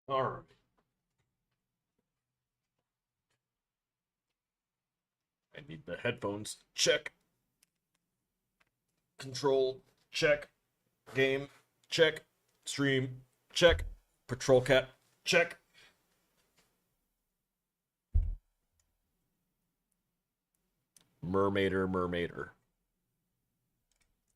All right. I need the headphones. Check. Control. Check. Game. Check. Stream. Check. Patrol cat. Check. Mermaider.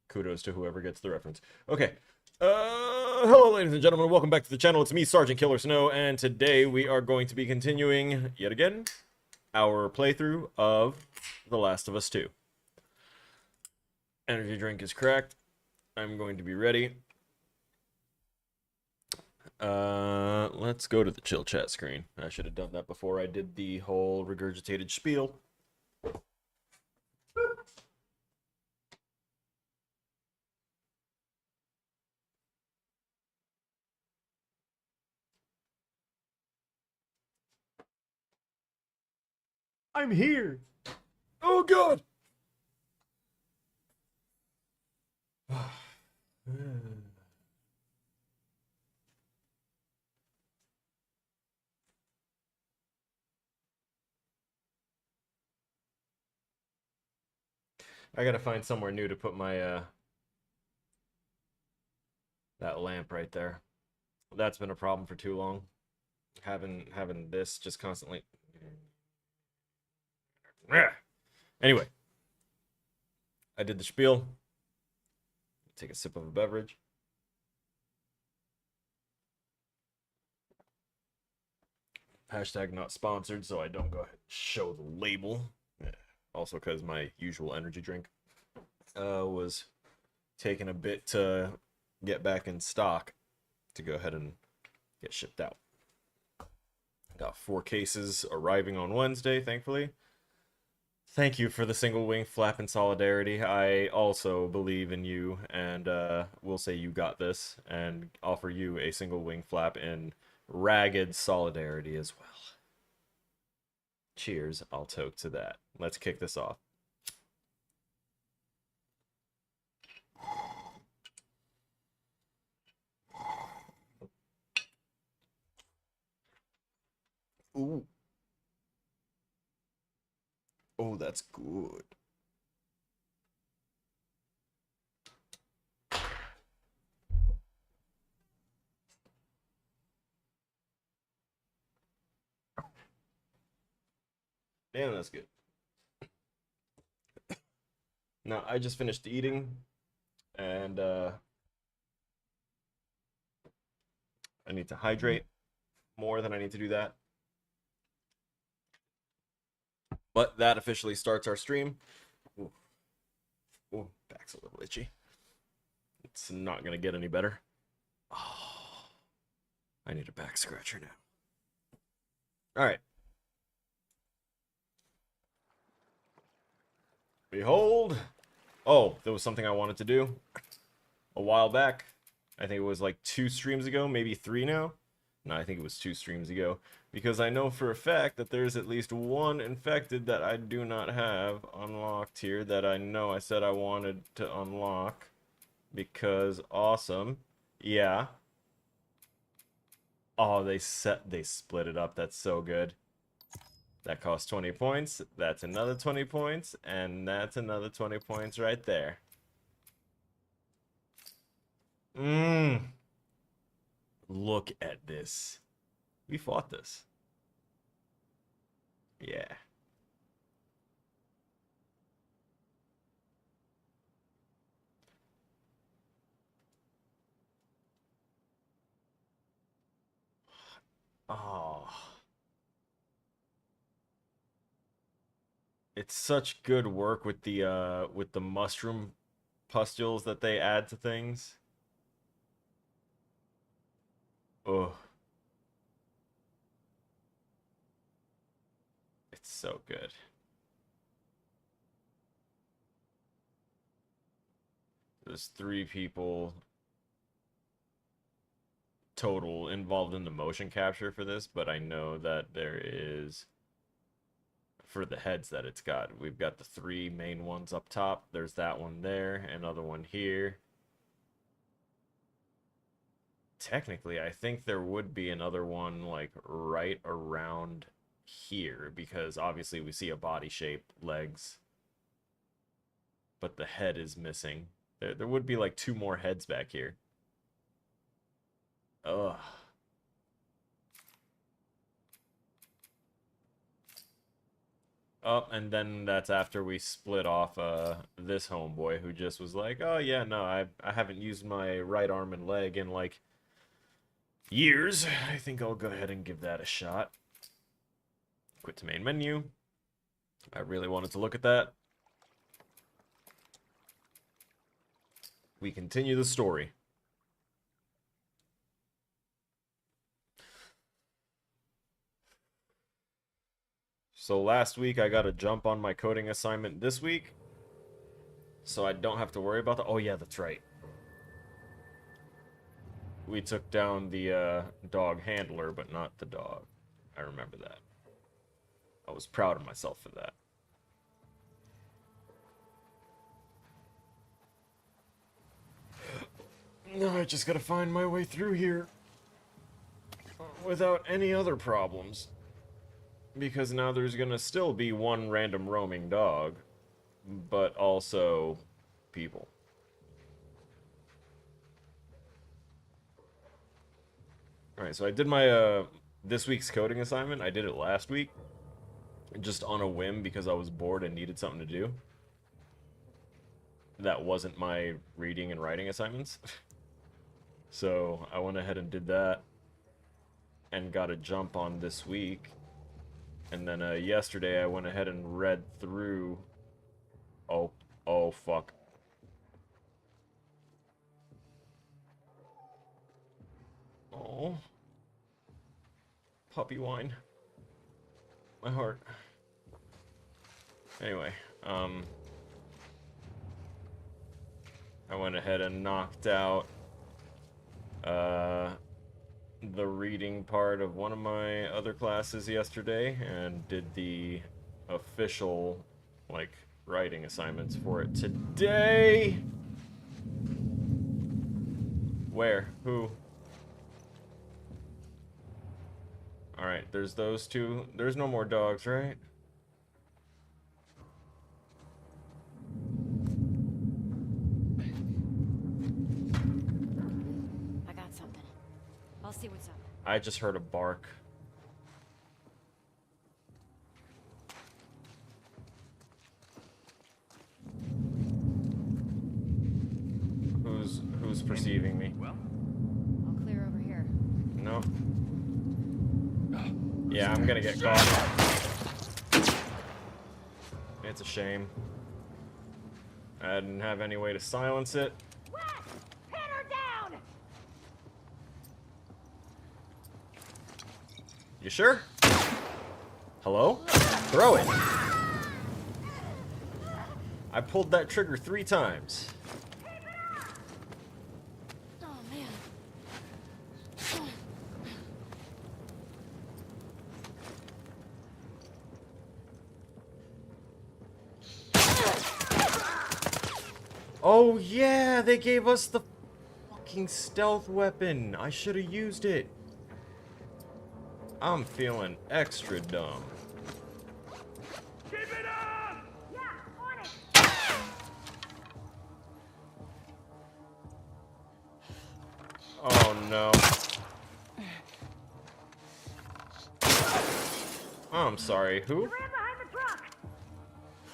Kudos to whoever gets the reference. Okay. Hello, ladies and gentlemen. Welcome back to the channel. It's me, Sergeant Killer Snow, and today we are going to be continuing, yet again, our playthrough of The Last of Us 2. Energy drink is cracked. I'm going to be ready. Let's go to the chill chat screen. I should have done that before I did the whole regurgitated spiel. I'm here. Oh god. I gotta find somewhere new to put my that lamp right there. That's been a problem for too long. Having this just constantly. Anyway, I did the spiel. Take a sip of a beverage. Hashtag not sponsored, so I don't go ahead and show the label. Also, because my usual energy drink was taking a bit to get back in stock to go ahead and get shipped out. Got 4 cases arriving on Wednesday, thankfully. Thank you for the single wing flap in solidarity. I also believe in you, and we'll say you got this, and offer you a single wing flap in ragged solidarity as well. Cheers, I'll toke to that. Let's kick this off. Ooh. Oh, that's good. Damn, that's good. Now, I just finished eating, and I need to hydrate more than I need to do that. But that officially starts our stream. Ooh. Ooh, back's a little itchy. It's not gonna get any better. Oh, I need a back scratcher now. All right. Behold. Oh, there was something I wanted to do a while back. I think it was like 2 streams ago, maybe 3 now. No, I think it was 2 streams ago. Because I know for a fact that there's at least 1 infected that I do not have unlocked here that I know I said I wanted to unlock. Because awesome. Yeah. Oh, they split it up. That's so good. That costs 20 points. That's another 20 points. And that's another 20 points right there. Look at this. We fought this. Yeah. Oh. It's such good work with the mushroom pustules that they add to things. Oh. It's so good. There's 3 people total involved in the motion capture for this, but I know that there is, for the heads that it's got, we've got the 3 main ones up top. There's that one there, another one here. technically, I think there would be another one, like, right around here, because obviously we see a body shape, legs, but the head is missing. There would be, like, 2 more heads back here. Ugh. Oh, and then that's after we split off this homeboy who just was like, oh yeah, no, I haven't used my right arm and leg in like years. I think I'll go ahead and give that a shot. Quit to main menu. I really wanted to look at that. We continue the story. So last week I got a jump on my coding assignment this week, so I don't have to worry about that. Oh yeah, that's right. We took down the dog handler, but not the dog. I remember that. I was proud of myself for that. Now I just gotta find my way through here without any other problems. Because now there's gonna still be one random roaming dog, but also people. Alright, so I did my this week's coding assignment. I did it last week, just on a whim because I was bored and needed something to do. That wasn't my reading and writing assignments. So I went ahead and did that and got a jump on this week. And then yesterday I went ahead and read through... Oh, fuck. Oh. Puppy wine. My heart. Anyway, I went ahead and knocked out the reading part of one of my other classes yesterday and did the official, like, writing assignments for it today. Where? Who? Alright, there's those two. There's no more dogs, right? I got something. I'll see what's up. I just heard a bark. Who's perceiving me? Well, I'll clear over here. No. Yeah, I'm gonna get caught. It's a shame. I didn't have any way to silence it. Wes! Pin her down! You sure? Hello? Throw it. I pulled that trigger 3 times. Oh, man. Oh yeah, they gave us the fucking stealth weapon. I should have used it. I'm feeling extra dumb. keep it up! Yeah, on it! Oh no. Oh, I'm sorry, who? Ran behind the truck!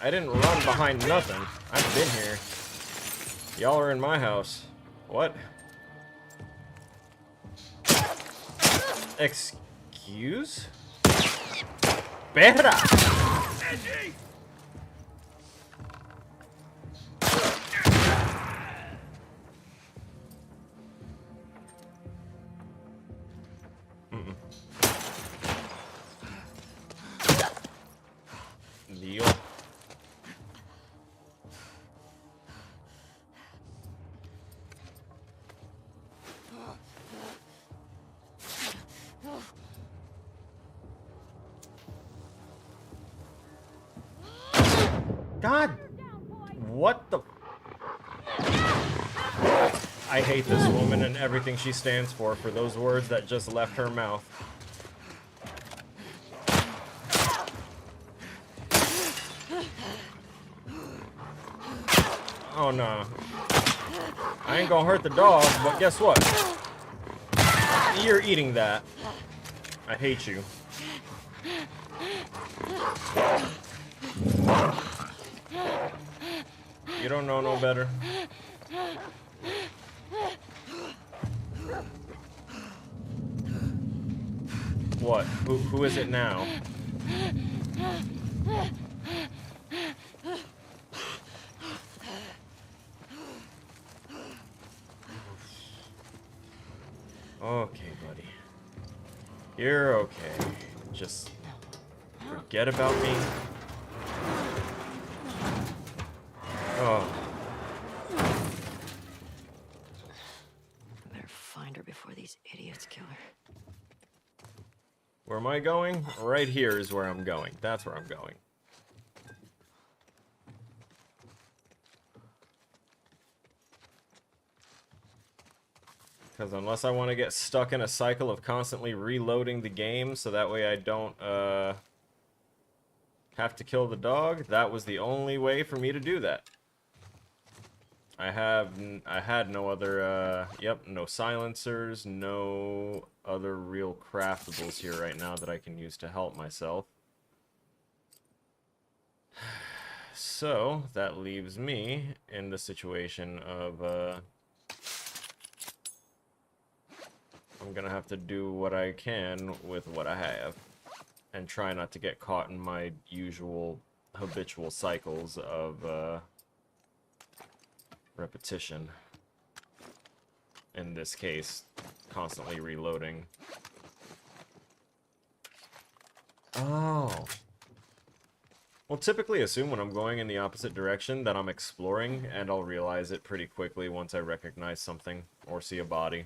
I didn't run behind nothing. I've been here. Y'all are in my house. What? Excuse? Better! Edgy! Deal. God! What the... I hate this woman and everything she stands for those words that just left her mouth. Oh no. I ain't gonna hurt the dog, but guess what? You're eating that. I hate you. You don't know no better. What? Who is it now? Okay, buddy. You're okay. Just forget about me. Oh. I better find her before these idiots kill her. Where am I going? Right here is where I'm going. That's where I'm going. Because unless I want to get stuck in a cycle of constantly reloading the game so that way I don't have to kill the dog, that was the only way for me to do that. I had no other, no silencers, no other real craftables here right now that I can use to help myself. So, that leaves me in the situation of, I'm gonna have to do what I can with what I have. And try not to get caught in my usual habitual cycles of, repetition. In this case, constantly reloading. Oh. Well, typically assume when I'm going in the opposite direction that I'm exploring, and I'll realize it pretty quickly once I recognize something or see a body.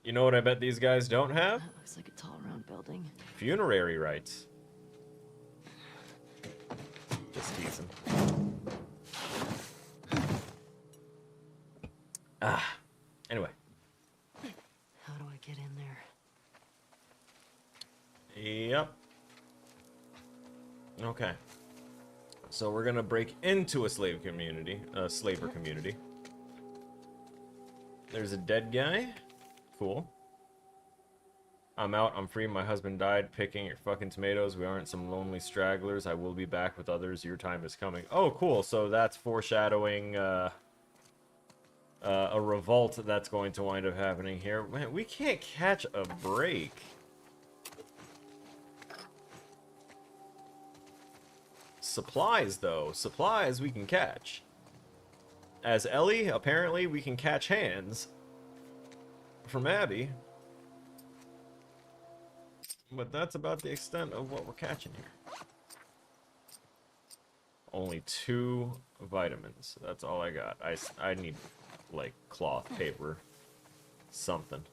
You know what I bet these guys don't have? That looks like a tall, round building. Funerary rites. Just teasing. Anyway. How do I get in there? Yep. Okay. So we're gonna break into a slave community, a slaver community. There's a dead guy. Cool. I'm out, I'm free, my husband died, picking your fucking tomatoes, we aren't some lonely stragglers, I will be back with others, your time is coming. Oh, cool, so that's foreshadowing, a revolt that's going to wind up happening here. Man, we can't catch a break. Supplies, though. Supplies we can catch. As Ellie, apparently we can catch hands. From Abby. But that's about the extent of what we're catching here. Only 2 vitamins. That's all I got. I need, like, cloth, paper, something.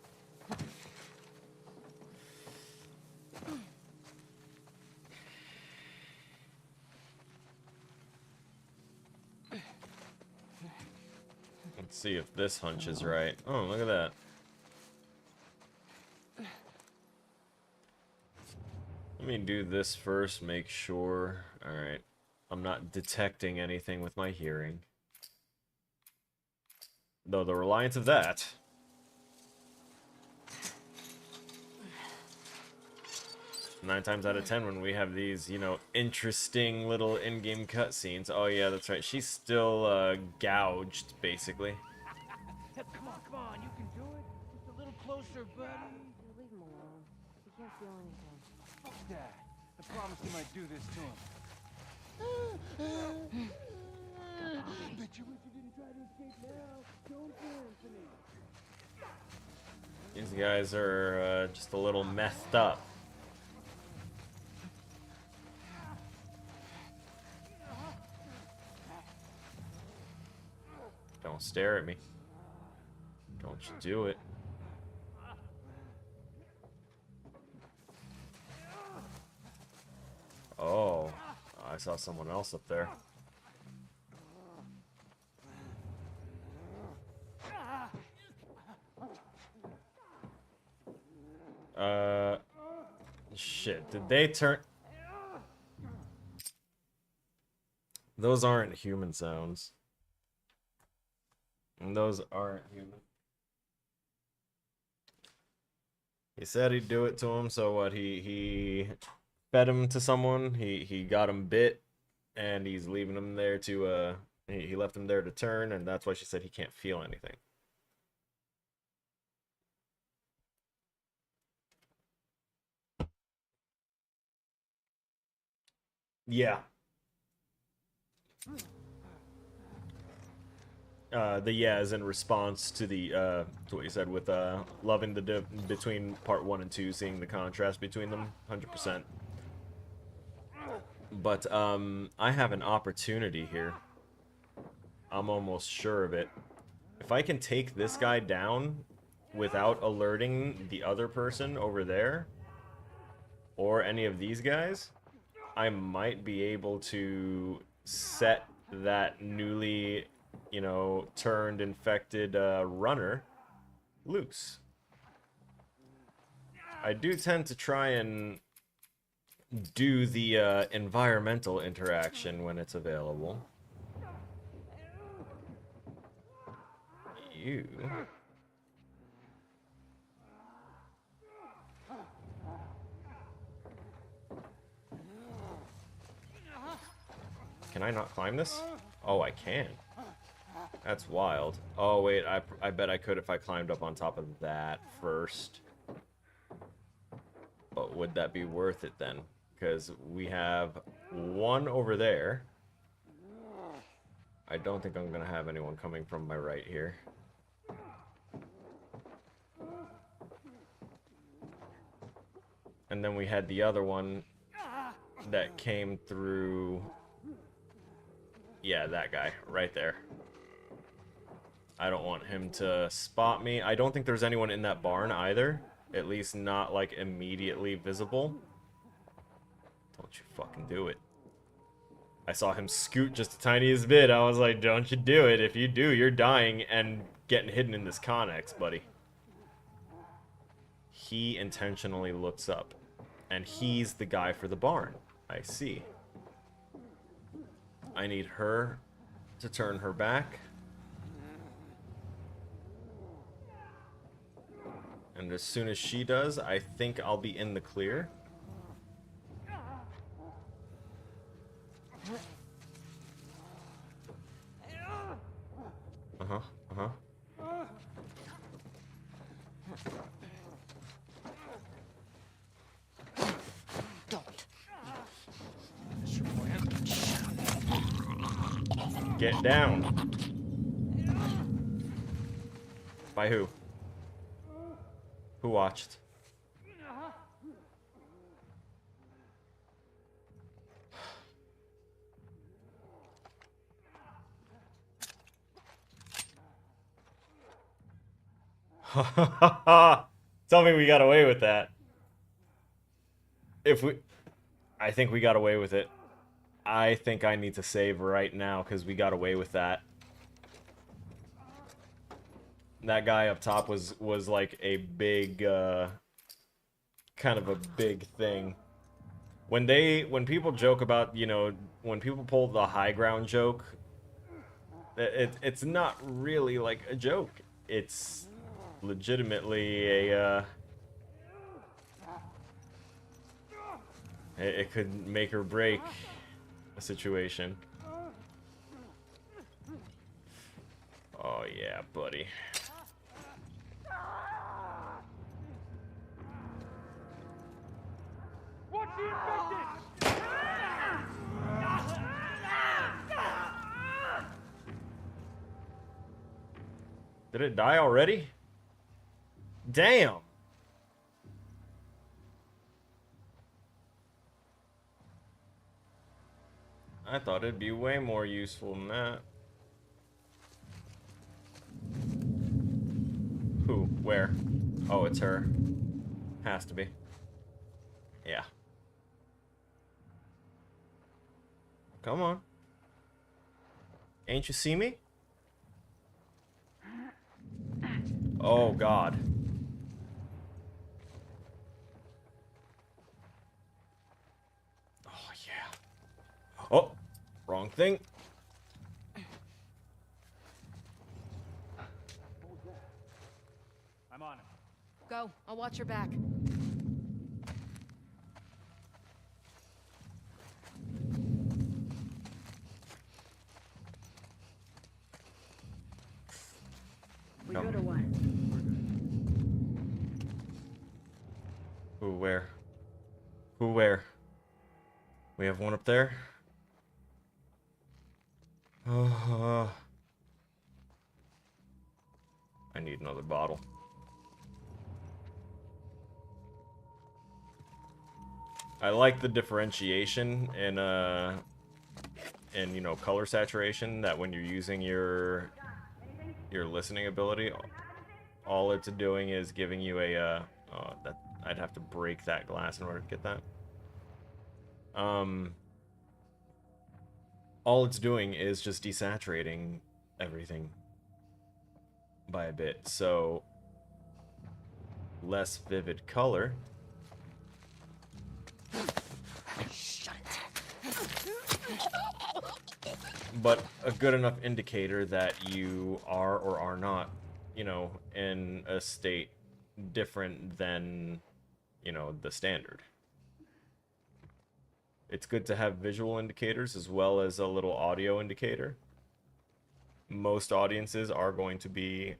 Let's see if this hunch is right. Oh, look at that. Let me do this first, make sure. Alright. I'm not detecting anything with my hearing. Though the reliance of that. Nine times out of 10 when we have these, you know, interesting little in-game cutscenes. Oh yeah, that's right. She's still gouged, basically. Come on, you can do it. Just a little closer, buddy. Leave him alone. He can't feel anything. Fuck that. I promised you might do this to him. Bet you wish you didn't try to escape now. Don't do Anthony. These guys are just a little methed up. Don't stare at me. Don't you do it. Oh, I saw someone else up there. Shit, did they turn... Those aren't human sounds. And those aren't human. He said he'd do it to him, so what, he fed him to someone, he got him bit, and he's leaving him there to, he left him there to turn, and that's why she said he can't feel anything. Yeah. The yeah is in response to the to what you said with loving the between part 1 and 2, seeing the contrast between them, 100%. But I have an opportunity here. I'm almost sure of it. If I can take this guy down without alerting the other person over there, or any of these guys, I might be able to set that newly, you know, turned infected runner loose. I do tend to try and do the environmental interaction when it's available. You. Can I not climb this? Oh, I can. That's wild. Oh, wait, I bet I could if I climbed up on top of that first. But would that be worth it then? Because we have one over there. I don't think I'm going to have anyone coming from my right here. And then we had the other one that came through... Yeah, that guy, right there. I don't want him to spot me. I don't think there's anyone in that barn either. At least not, like, immediately visible. Don't you fucking do it. I saw him scoot just the tiniest bit. I was like, don't you do it. If you do, you're dying and getting hidden in this Connex, buddy. He intentionally looks up. And he's the guy for the barn. I see. I need her to turn her back. And as soon as she does, I think I'll be in the clear. Uh-huh, uh-huh. Don't. Get down. By who? Who watched? Tell me we got away with that. If we... I think we got away with it. I think I need to save right now because we got away with that. That guy up top was like a big, kind of a big thing. When people joke about, you know, when people pull the high ground joke, it's not really like a joke. It's legitimately a, it could make or break a situation. Oh yeah, buddy. Watch the infected! Did it die already? Damn! I thought it'd be way more useful than that. Where? Oh, it's her. Has to be. Yeah. Come on. Ain't you see me? Oh, God. Oh, yeah. Oh, wrong thing. I'm on it. Go. I'll watch your back. We Come. good or what? Who, where? Who, where? We have one up there. Oh, I need another bottle. I like the differentiation in you know, color saturation, that when you're using your listening ability, all it's doing is giving you a oh, that I'd have to break that glass in order to get that. All it's doing is just desaturating everything by a bit, so less vivid color. Shut it. But a good enough indicator that you are or are not, you know, in a state different than, you know, the standard. It's good to have visual indicators as well as a little audio indicator. Most audiences are going to be,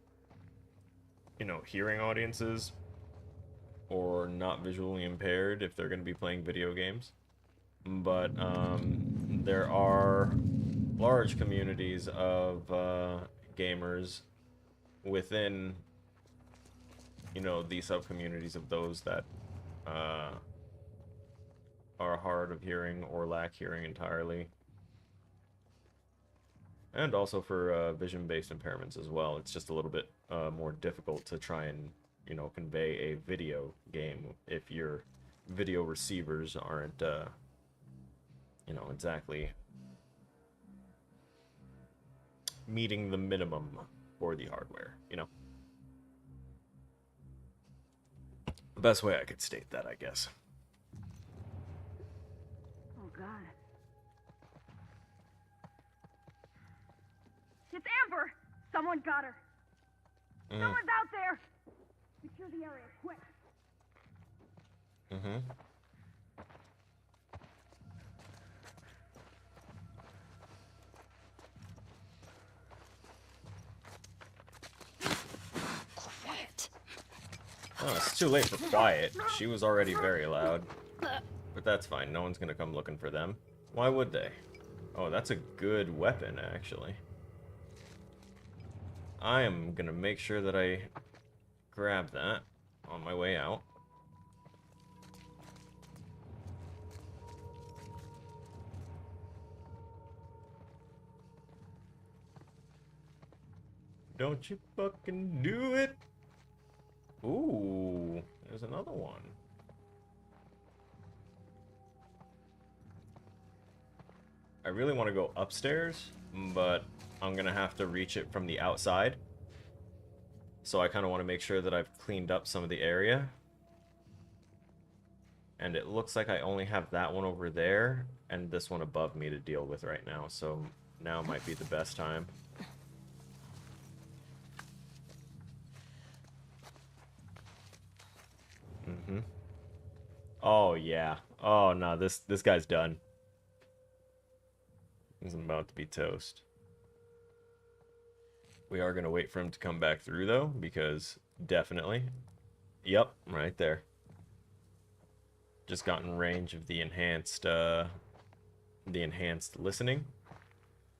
you know, hearing audiences or not visually impaired if they're going to be playing video games. But there are large communities of gamers within, you know, the sub-communities of those that are hard of hearing or lack hearing entirely. And also for vision-based impairments as well. It's just a little bit more difficult to try and, you know, convey a video game if your video receivers aren't, you know, exactly meeting the minimum for the hardware, you know? The best way I could state that, I guess. Oh, God. It's Amber! Someone got her. Someone's out there! Secure the area, quick! Quiet. Oh, it's too late for quiet. She was already very loud. But that's fine. No one's gonna come looking for them. Why would they? Oh, that's a good weapon, actually. I am gonna make sure that I grab that on my way out. Don't you fucking do it! Ooh, there's another one. I really want to go upstairs, but I'm gonna have to reach it from the outside. So I kind of want to make sure that I've cleaned up some of the area. And it looks like I only have that one over there and this one above me to deal with right now. So now might be the best time. Oh yeah. Oh no, this guy's done. He's about to be toast. We are gonna wait for him to come back through though, because definitely. Yep, right there. Just got in range of the enhanced listening.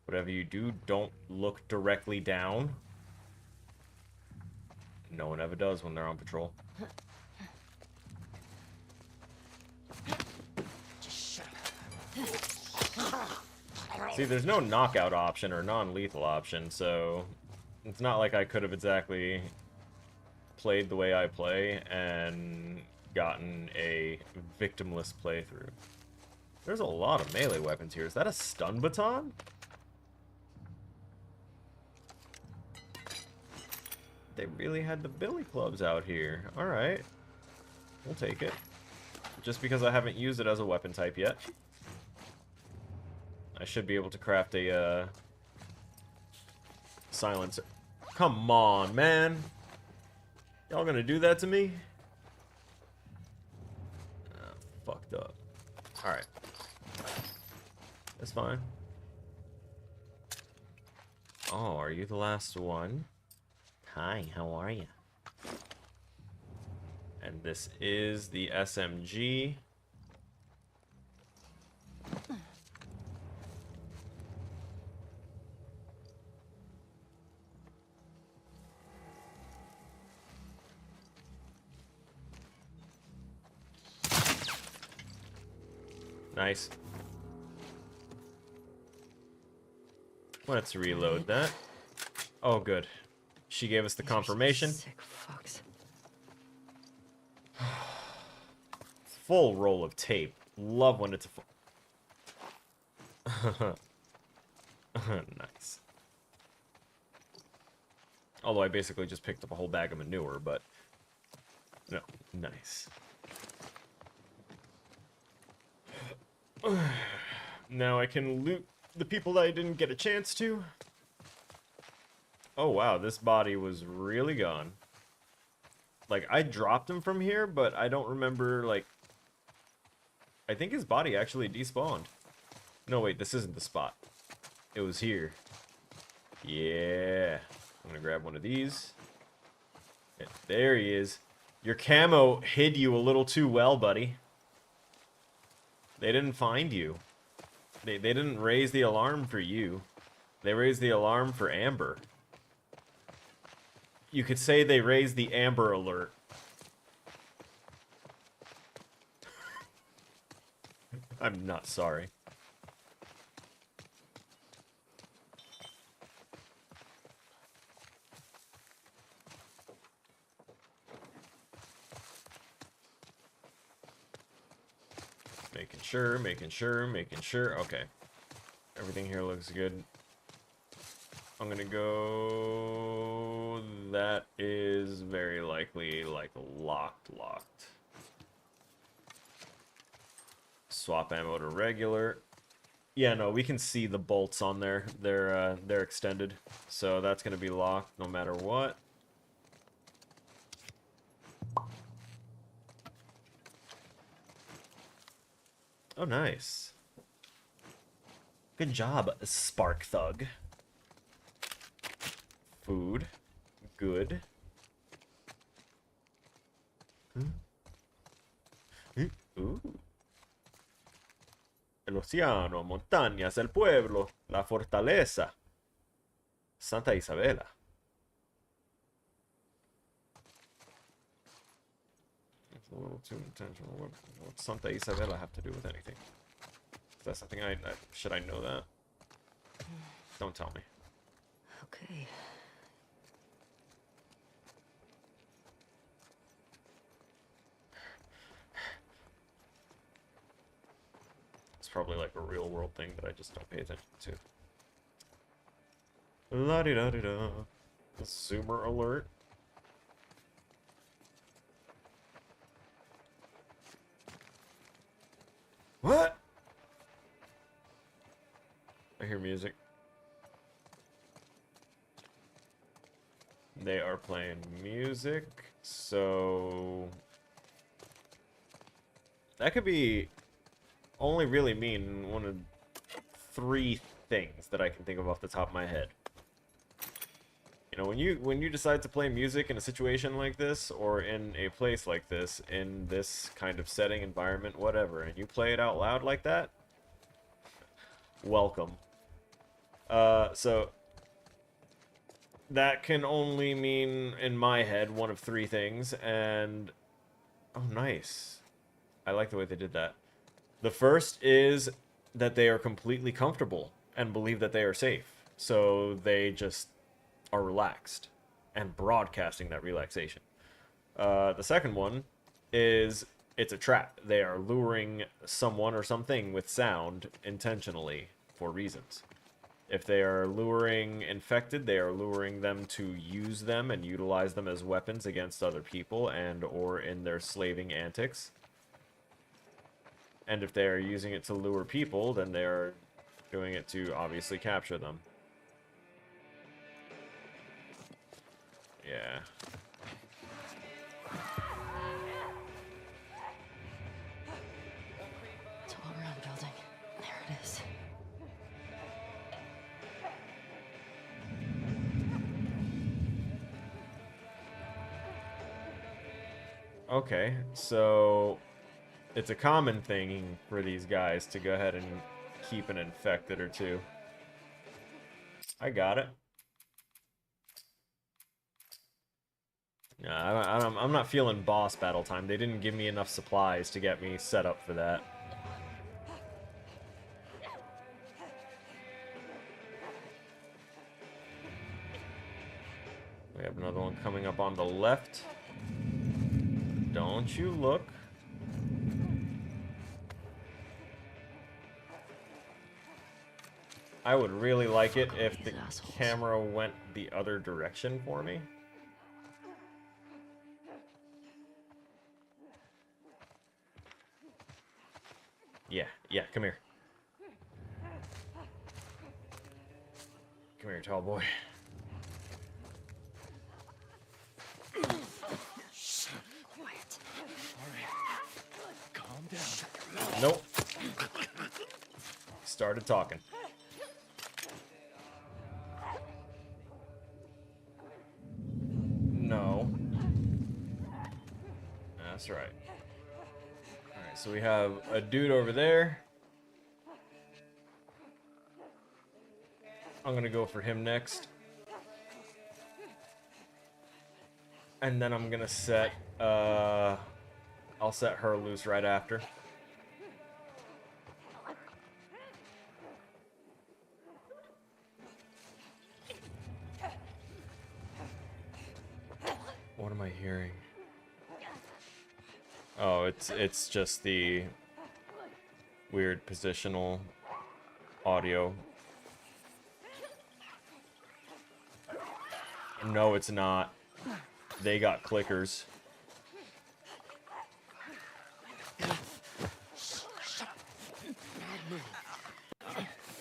Whatever you do, don't look directly down. No one ever does when they're on patrol. See, there's no knockout option or non-lethal option, so it's not like I could have exactly played the way I play and gotten a victimless playthrough. There's a lot of melee weapons here. Is that a stun baton? They really had the billy clubs out here. Alright. We'll take it. Just because I haven't used it as a weapon type yet. I should be able to craft a silencer. Come on, man. Y'all gonna do that to me? Fucked up. Alright. That's fine. Oh, are you the last one? Hi, how are you? And this is the SMG. Nice. Let's reload that. Oh, good. She gave us the These are some confirmation. Sick fucks. Full roll of tape. Love when it's a full... Nice. Although I basically just picked up a whole bag of manure, but... No, nice. Now I can loot the people that I didn't get a chance to. Oh wow, this body was really gone. Like, I dropped him from here, but I don't remember, like... I think his body actually despawned. No, wait, this isn't the spot. It was here. Yeah. I'm gonna grab one of these. Yeah, there he is. Your camo hid you a little too well, buddy. They didn't find you. They didn't raise the alarm for you. They raised the alarm for Amber. You could say they raised the Amber Alert. I'm not sorry. Making sure. Okay. Everything here looks good. I'm gonna go... That is very likely, like, locked. Swap ammo to regular. Yeah, no, we can see the bolts on there. They're extended. So that's gonna be locked no matter what. Oh, nice. Good job, Spark Thug. Food. Good. Ooh. El océano, montañas, el pueblo, la fortaleza. Santa Isabela. It's a little too intentional. What's Santa Isabela have to do with anything? Is that something should I know that? Don't tell me. Okay. It's probably like a real world thing that I just don't pay attention to. La-di-da-di-da. Zoomer alert. What? I hear music. They are playing music, so... That could be only really mean one of 3 things that I can think of off the top of my head. You know, when you decide to play music in a situation like this, or in a place like this, in this kind of setting, environment, whatever, and you play it out loud like that, welcome. So that can only mean, in my head, one of 3 things, and... Oh, nice. I like the way they did that. The first is that they are completely comfortable and believe that they are safe. So they just are relaxed and broadcasting that relaxation. The second one is it's a trap. They are luring someone or something with sound intentionally for reasons. If they are luring infected, they are luring them to use them and utilize them as weapons against other people and or in their slaving antics. And if they are using it to lure people, then they are doing it to obviously capture them. Yeah. It's all around building. There it is. Okay, so it's a common thing for these guys to go ahead and keep an infected or two. I got it. Yeah, I'm not feeling boss battle time. They didn't give me enough supplies to get me set up for that. We have another one coming up on the left. Don't you look. I would really like it if the camera went the other direction for me. Yeah, come here. Come here, tall boy. Quiet. Calm down. Nope. Started talking. No. That's right. Alright, so we have a dude over there. I'm gonna go for him next. And then I'm gonna set, I'll set her loose right after. What am I hearing? Oh, it's just the weird positional audio. No, it's not. They got clickers.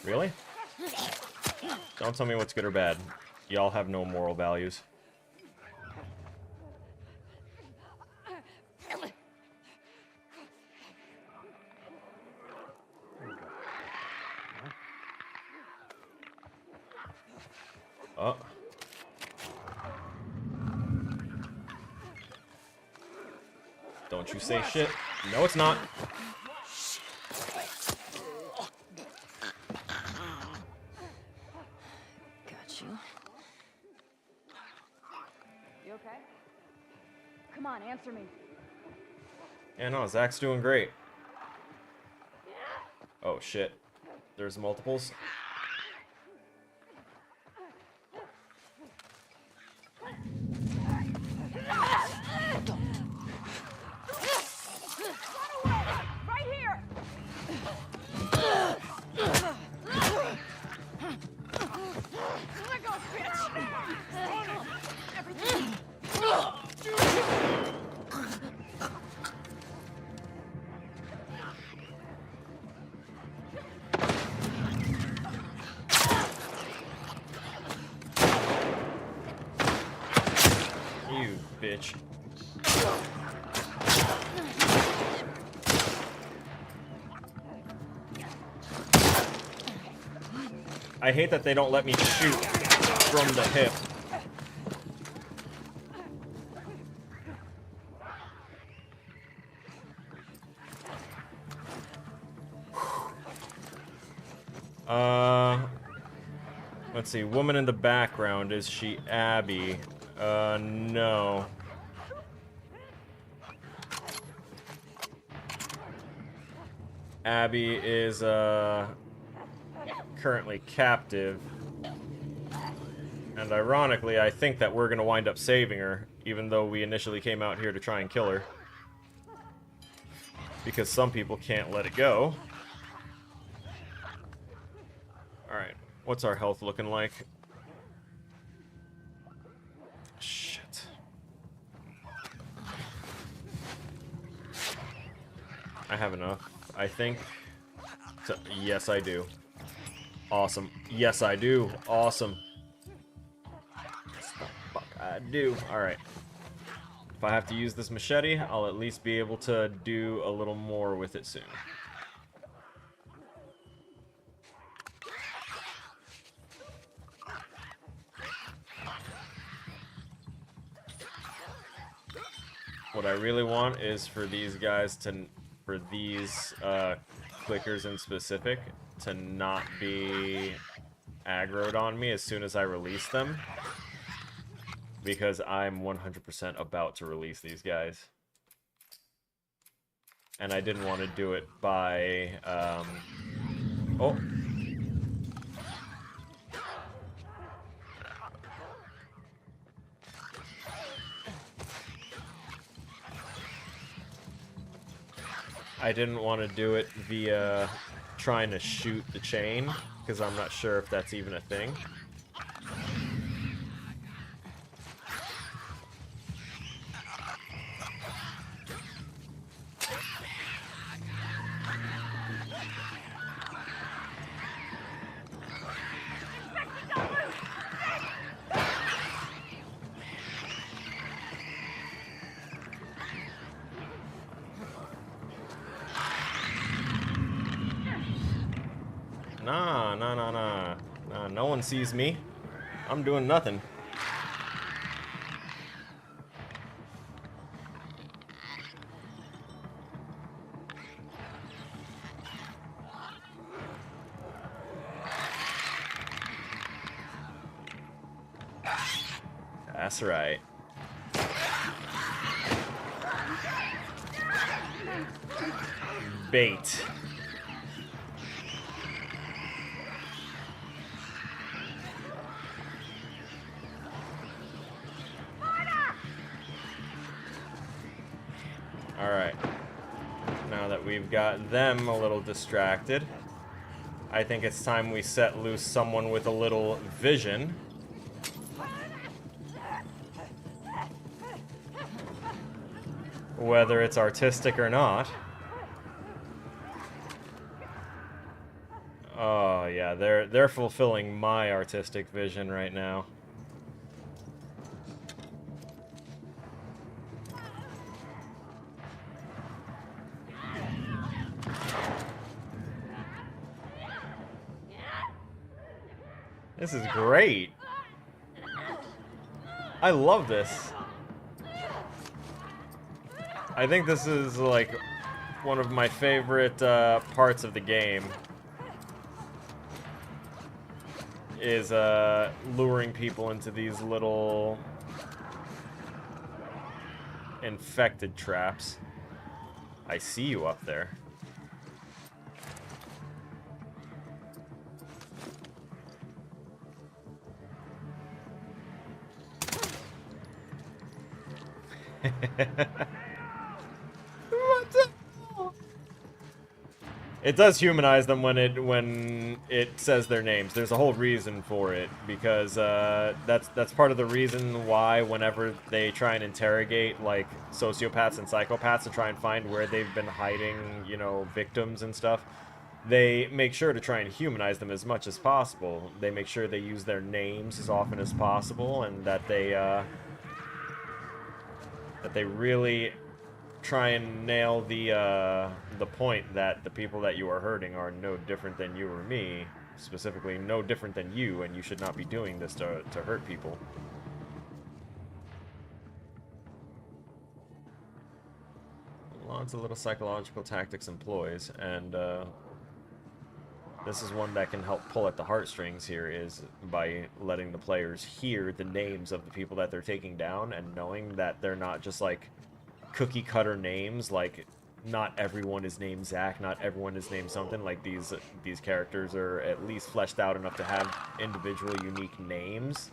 Really? Don't tell me what's good or bad. Y'all have no moral values. Oh. Don't you say shit. No, it's not. Got you. You okay? Come on, answer me. Yeah, no, Zach's doing great. Oh, shit. There's multiples. Right here! Let go, bitch! Everything. You bitch. I hate that they don't let me shoot from the hip. Let's see. Woman in the background, is she Abby? No. Abby is, currently captive. And ironically, I think that we're going to wind up saving her, even though we initially came out here to try and kill her. Because some people can't let it go. Alright, what's our health looking like? Shit. I have enough, I think. Yes, I do. Awesome. Yes, I do. Awesome. Yes, the fuck I do. Alright. If I have to use this machete, I'll at least be able to do a little more with it soon. What I really want is for these guys to, for these clickers in specific, to not be aggroed on me as soon as I release them. Because I'm 100% about to release these guys. And I didn't want to do it by, oh. I didn't want to do it via trying to shoot the chain, because I'm not sure if that's even a thing. Nah, no one sees me. I'm doing nothing. That's right. Bait. Alright. Now that we've got them a little distracted, I think it's time we set loose someone with a little vision. Whether it's artistic or not. Oh yeah, they're fulfilling my artistic vision right now. This is great. I love this. I think this is like one of my favorite parts of the game. Is luring people into these little infected traps. I see you up there. It does humanize them when it says their names. There's a whole reason for it, because that's part of the reason why whenever they try and interrogate like sociopaths and psychopaths to try and find where they've been hiding, you know, victims and stuff, they make sure to try and humanize them as much as possible. They make sure they use their names as often as possible, and that they really try and nail the point that the people that you are hurting are no different than you or me, specifically no different than you, and you should not be doing this to hurt people. Lots of little psychological tactics employs, and this is one that can help pull at the heartstrings here, is by letting the players hear the names of the people that they're taking down, and knowing that they're not just like cookie cutter names. Like, not everyone is named Zach, not everyone is named something. Like, these characters are at least fleshed out enough to have individual unique names,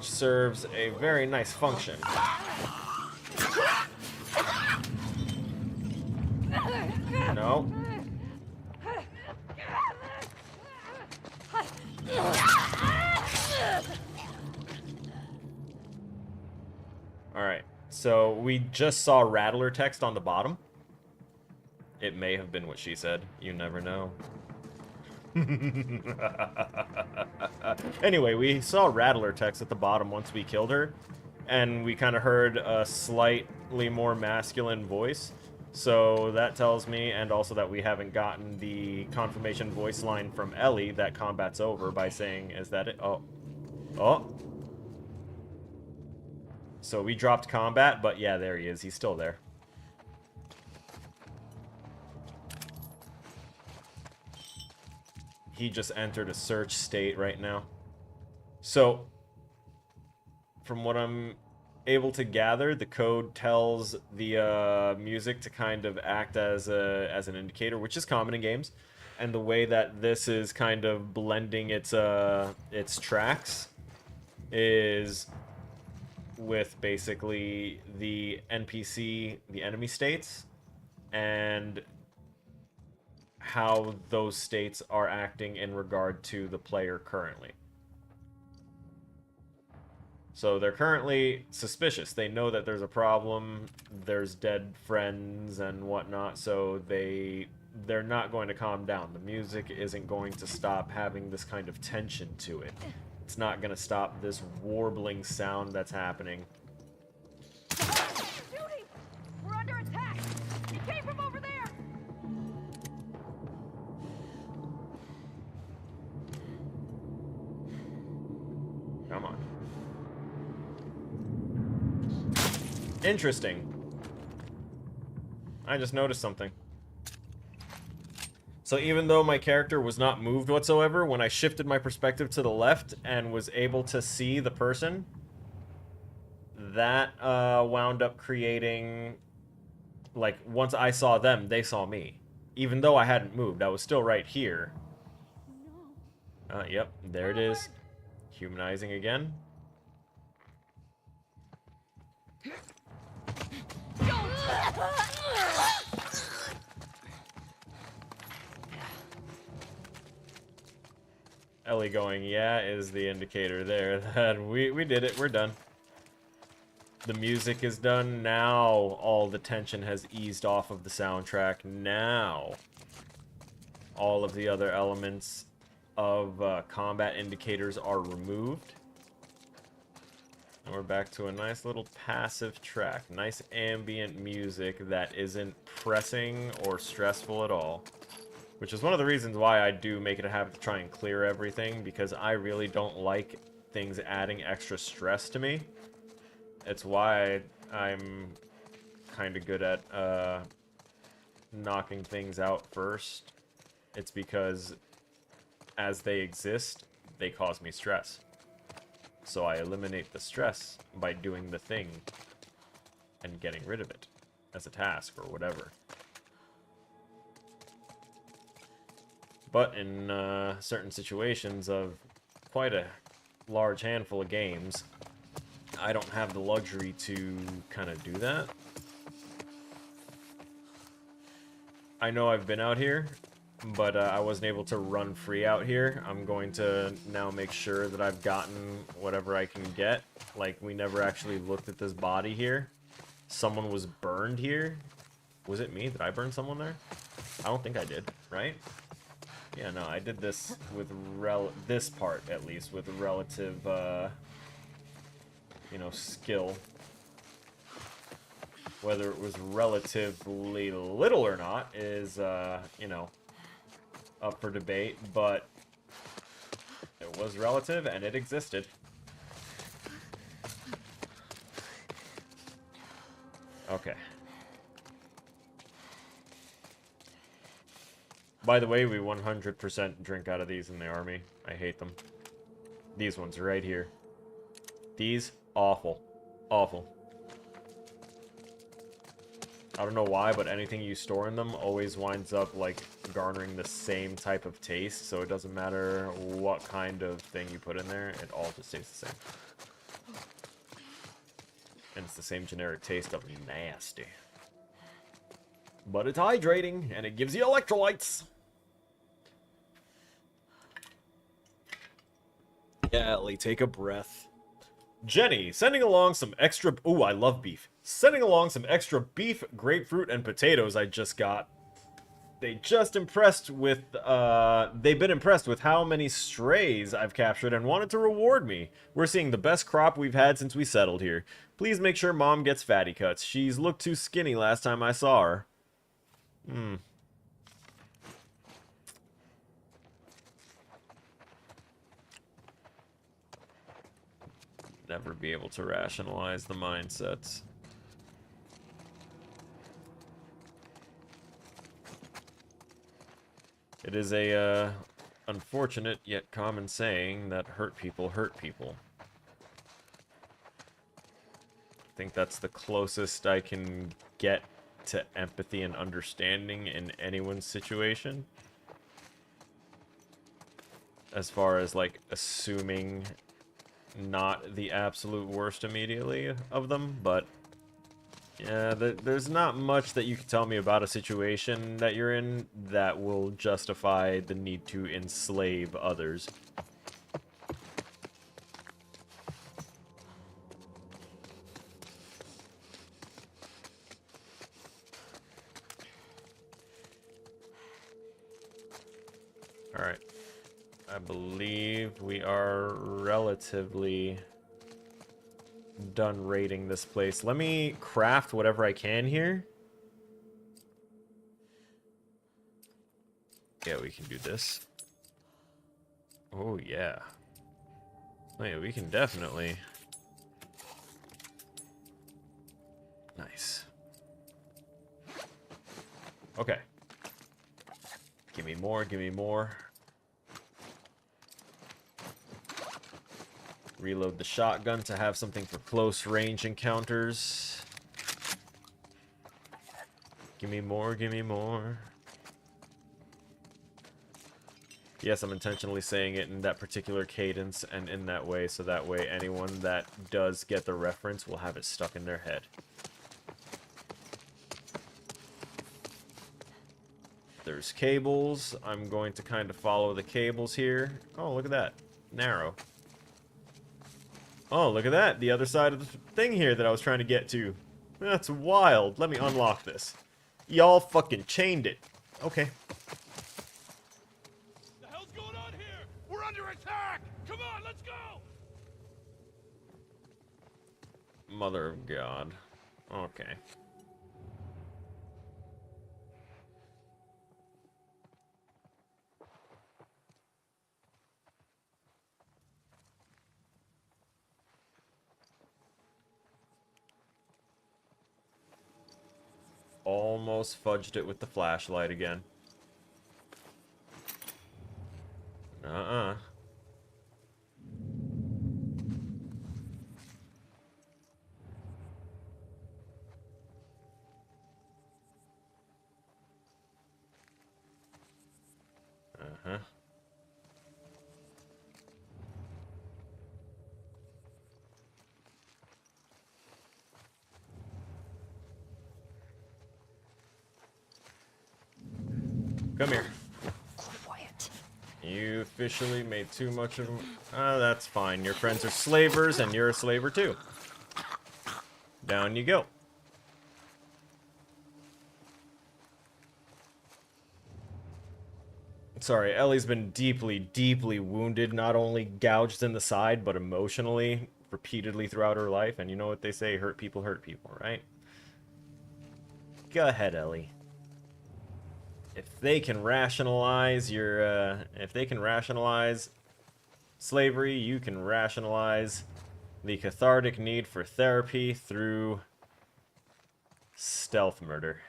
which serves a very nice function. No. Alright, so we just saw Rattler text on the bottom. It may have been what she said. You never know. Anyway, we saw Rattler text at the bottom once we killed her, and we kind of heard a slightly more masculine voice. So that tells me, and also that we haven't gotten the confirmation voice line from Ellie that combat's over by saying, is that it? Oh. Oh. So we dropped combat, but yeah, there he is. He's still there. He just entered a search state right now. So, from what I'm able to gather, the code tells the music to kind of act as an indicator, which is common in games. And the way that this is kind of blending its tracks is with basically the NPC, the enemy states, and how those states are acting in regard to the player currently. So they're currently suspicious. They know that there's a problem, there's dead friends and whatnot, so they're not going to calm down. The music isn't going to stop having this kind of tension to it. It's not going to stop this warbling sound that's happening. Shooting! We're under attack! It came from over there! Come on. Interesting. I just noticed something. So even though my character was not moved whatsoever, when I shifted my perspective to the left and was able to see the person, that wound up creating, like, once I saw them, they saw me. Even though I hadn't moved, I was still right here. Yep, there it is. Humanizing again. Ellie going, yeah, is the indicator there that we did it, we're done. The music is done, now all the tension has eased off of the soundtrack, now all of the other elements of combat indicators are removed. And we're back to a nice little passive track, nice ambient music that isn't pressing or stressful at all. Which is one of the reasons why I do make it a habit to try and clear everything, because I really don't like things adding extra stress to me. It's why I'm kind of good at knocking things out first. It's because as they exist, they cause me stress. So I eliminate the stress by doing the thing and getting rid of it as a task or whatever. But in certain situations of quite a large handful of games, I don't have the luxury to kind of do that. I know I've been out here, but I wasn't able to run free out here. I'm going to now make sure that I've gotten whatever I can get. Like, we never actually looked at this body here. Someone was burned here. Was it me? Did I burn someone there? I don't think I did, right? Yeah, no, I did this with this part, at least, with relative, you know, skill. Whether it was relatively little or not is, you know, up for debate, but it was relative and it existed. Okay. By the way, we 100% drink out of these in the army. I hate them. These ones right here. These, awful. Awful. I don't know why, but anything you store in them always winds up, like, garnering the same type of taste, so it doesn't matter what kind of thing you put in there, it all just tastes the same. It's the same generic taste of nasty. But it's hydrating, and it gives you electrolytes. Yeah, Ellie, take a breath. Jenny, sending along some extra... Ooh, I love beef. Sending along some extra beef, grapefruit, and potatoes I just got. They've been impressed with how many strays I've captured and wanted to reward me. We're seeing the best crop we've had since we settled here. Please make sure Mom gets fatty cuts. She's looked too skinny last time I saw her. Never be able to rationalize the mindsets. It is a unfortunate yet common saying that hurt people hurt people. I think that's the closest I can get to empathy and understanding in anyone's situation. As far as, like, assuming not the absolute worst immediately of them, but yeah, there's not much that you can tell me about a situation that you're in that will justify the need to enslave others. Alright. I believe we are relatively done raiding this place. Let me craft whatever I can here. Yeah, we can do this. Oh, yeah. Oh, yeah, we can definitely. Nice. Okay. Give me more, give me more. Reload the shotgun to have something for close range encounters. Give me more, give me more. Yes, I'm intentionally saying it in that particular cadence and in that way, so that way anyone that does get the reference will have it stuck in their head. There's cables. I'm going to kind of follow the cables here. Oh, look at that. Narrow. Oh, look at that. The other side of the thing here that I was trying to get to. That's wild. Let me unlock this. Y'all fucking chained it. Okay. The hell's going on here? We're under attack! Come on, let's go! Mother of God. Okay. Almost fudged it with the flashlight again. Uh-uh. Uh-huh. Come here. Quiet. You officially made too much of them. That's fine. Your friends are slavers, and you're a slaver too. Down you go. Sorry, Ellie's been deeply, deeply wounded, not only gouged in the side, but emotionally, repeatedly throughout her life. And you know what they say, hurt people, right? Go ahead, Ellie. If they can rationalize if they can rationalize slavery, you can rationalize the cathartic need for therapy through stealth murder.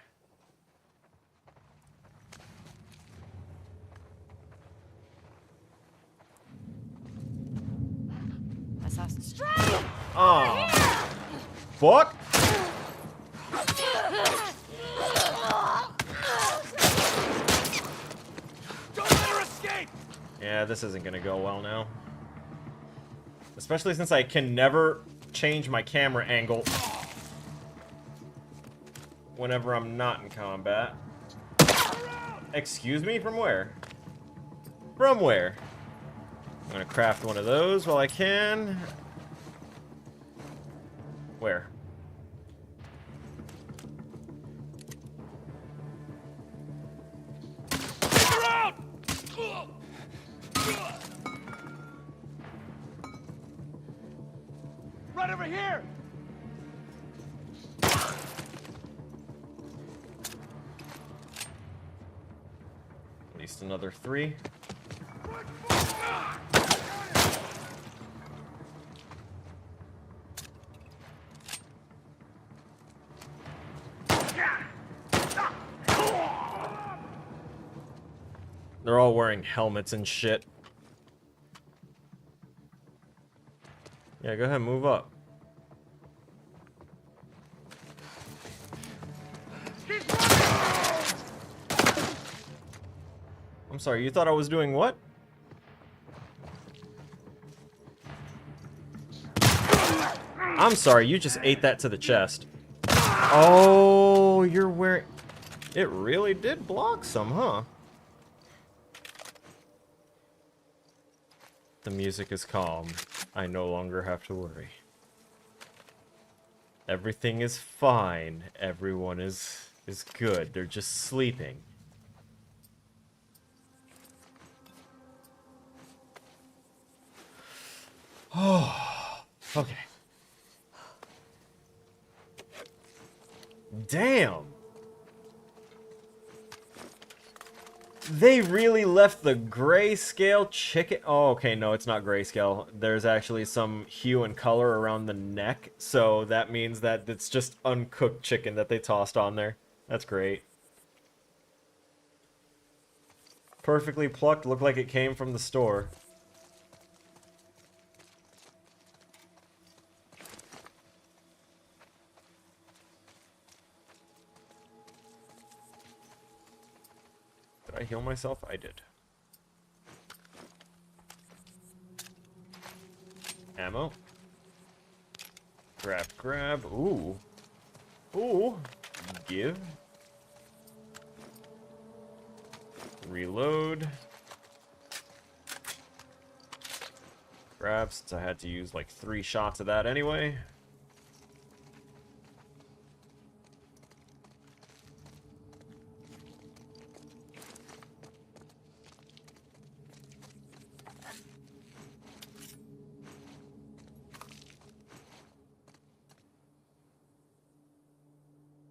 Assassin's Oh, fuck! Don't let her escape! Yeah, this isn't gonna go well now. Especially since I can never change my camera angle whenever I'm not in combat. Excuse me? From where? From where? I'm gonna craft one of those while I can. Where? Right over here! At least another 3. They're all wearing helmets and shit. Yeah, go ahead, move up. I'm sorry, you thought I was doing what? I'm sorry, you just ate that to the chest. Oh, you're wearing... It really did block some, huh? The music is calm. I no longer have to worry. Everything is fine. Everyone is good. They're just sleeping. Oh, okay. Damn. They really left the grayscale chicken. Oh, okay, no, it's not grayscale. There's actually some hue and color around the neck, so that means that it's just uncooked chicken that they tossed on there. That's great. Perfectly plucked, looked like it came from the store. Did I heal myself? I did. Ammo. Grab. Ooh. Ooh. Give. Reload. Grab, since I had to use like 3 shots of that anyway.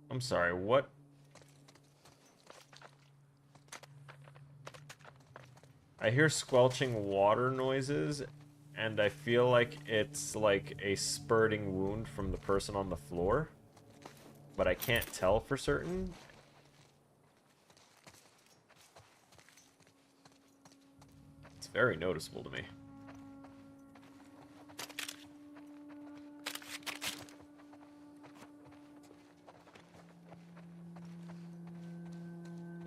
I'm sorry, what? I hear squelching water noises, and I feel like it's like a spurting wound from the person on the floor, but I can't tell for certain. It's very noticeable to me.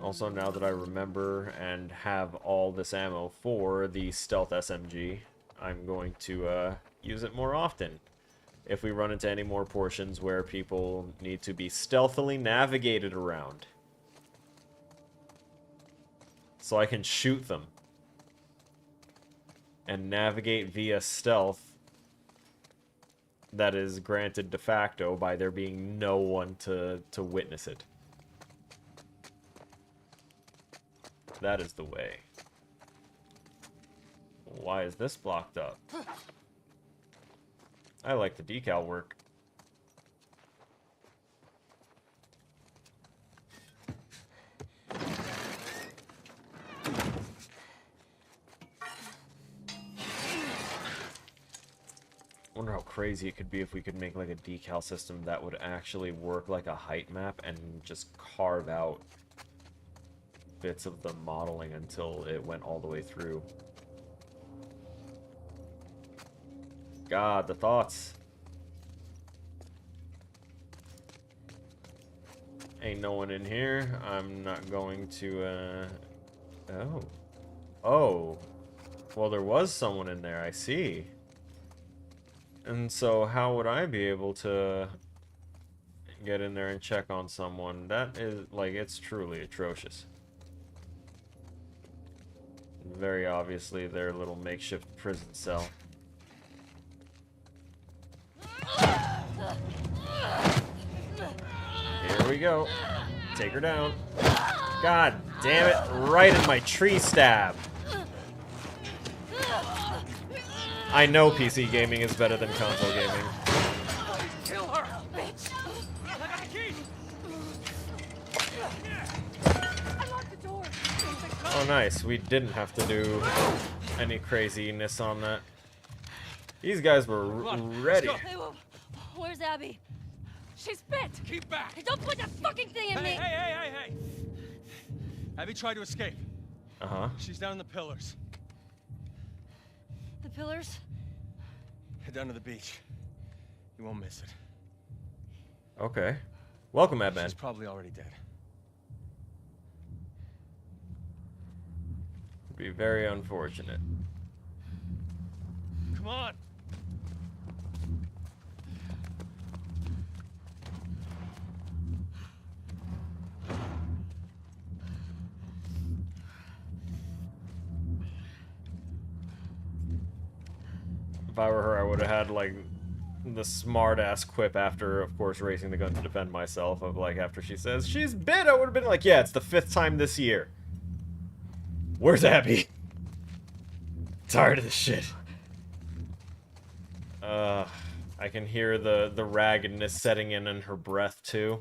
Also, now that I remember and have all this ammo for the stealth SMG, I'm going to use it more often. If we run into any more portions where people need to be stealthily navigated around. So I can shoot them. And navigate via stealth that is granted de facto by there being no one to witness it. That is the way. Why is this blocked up? I like the decal work. Wonder how crazy it could be if we could make like a decal system that would actually work like a height map and just carve out bits of the modeling until it went all the way through. God, the thoughts. Ain't no one in here. I'm not going to, Oh. Oh. Well, there was someone in there, I see. And so how would I be able to get in there and check on someone. That is, like, it's truly atrocious. Very obviously their little makeshift prison cell. Here we go. Take her down. God damn it, right in my tree stab. I know PC gaming is better than console gaming. Kill her, bitch! I got the key! I locked the door. Oh nice, we didn't have to do any craziness on that. These guys were ready. Let's go. Hey, where's Abby? She's bit! Keep back! Hey, don't put that fucking thing in Hey, me! hey! Abby tried to escape. Uh-huh. She's down in the pillars. The pillars? Head down to the beach. You won't miss it. Okay. Welcome, Madman. She's probably already dead. It'd be very unfortunate. Come on! If I were her, I would have had, like, the smart-ass quip after, of course, raising the gun to defend myself, of, like, after she says, she's bit, I would have been like, yeah, it's the 5th time this year. Where's Abby? Tired of this shit. I can hear the raggedness setting in her breath, too.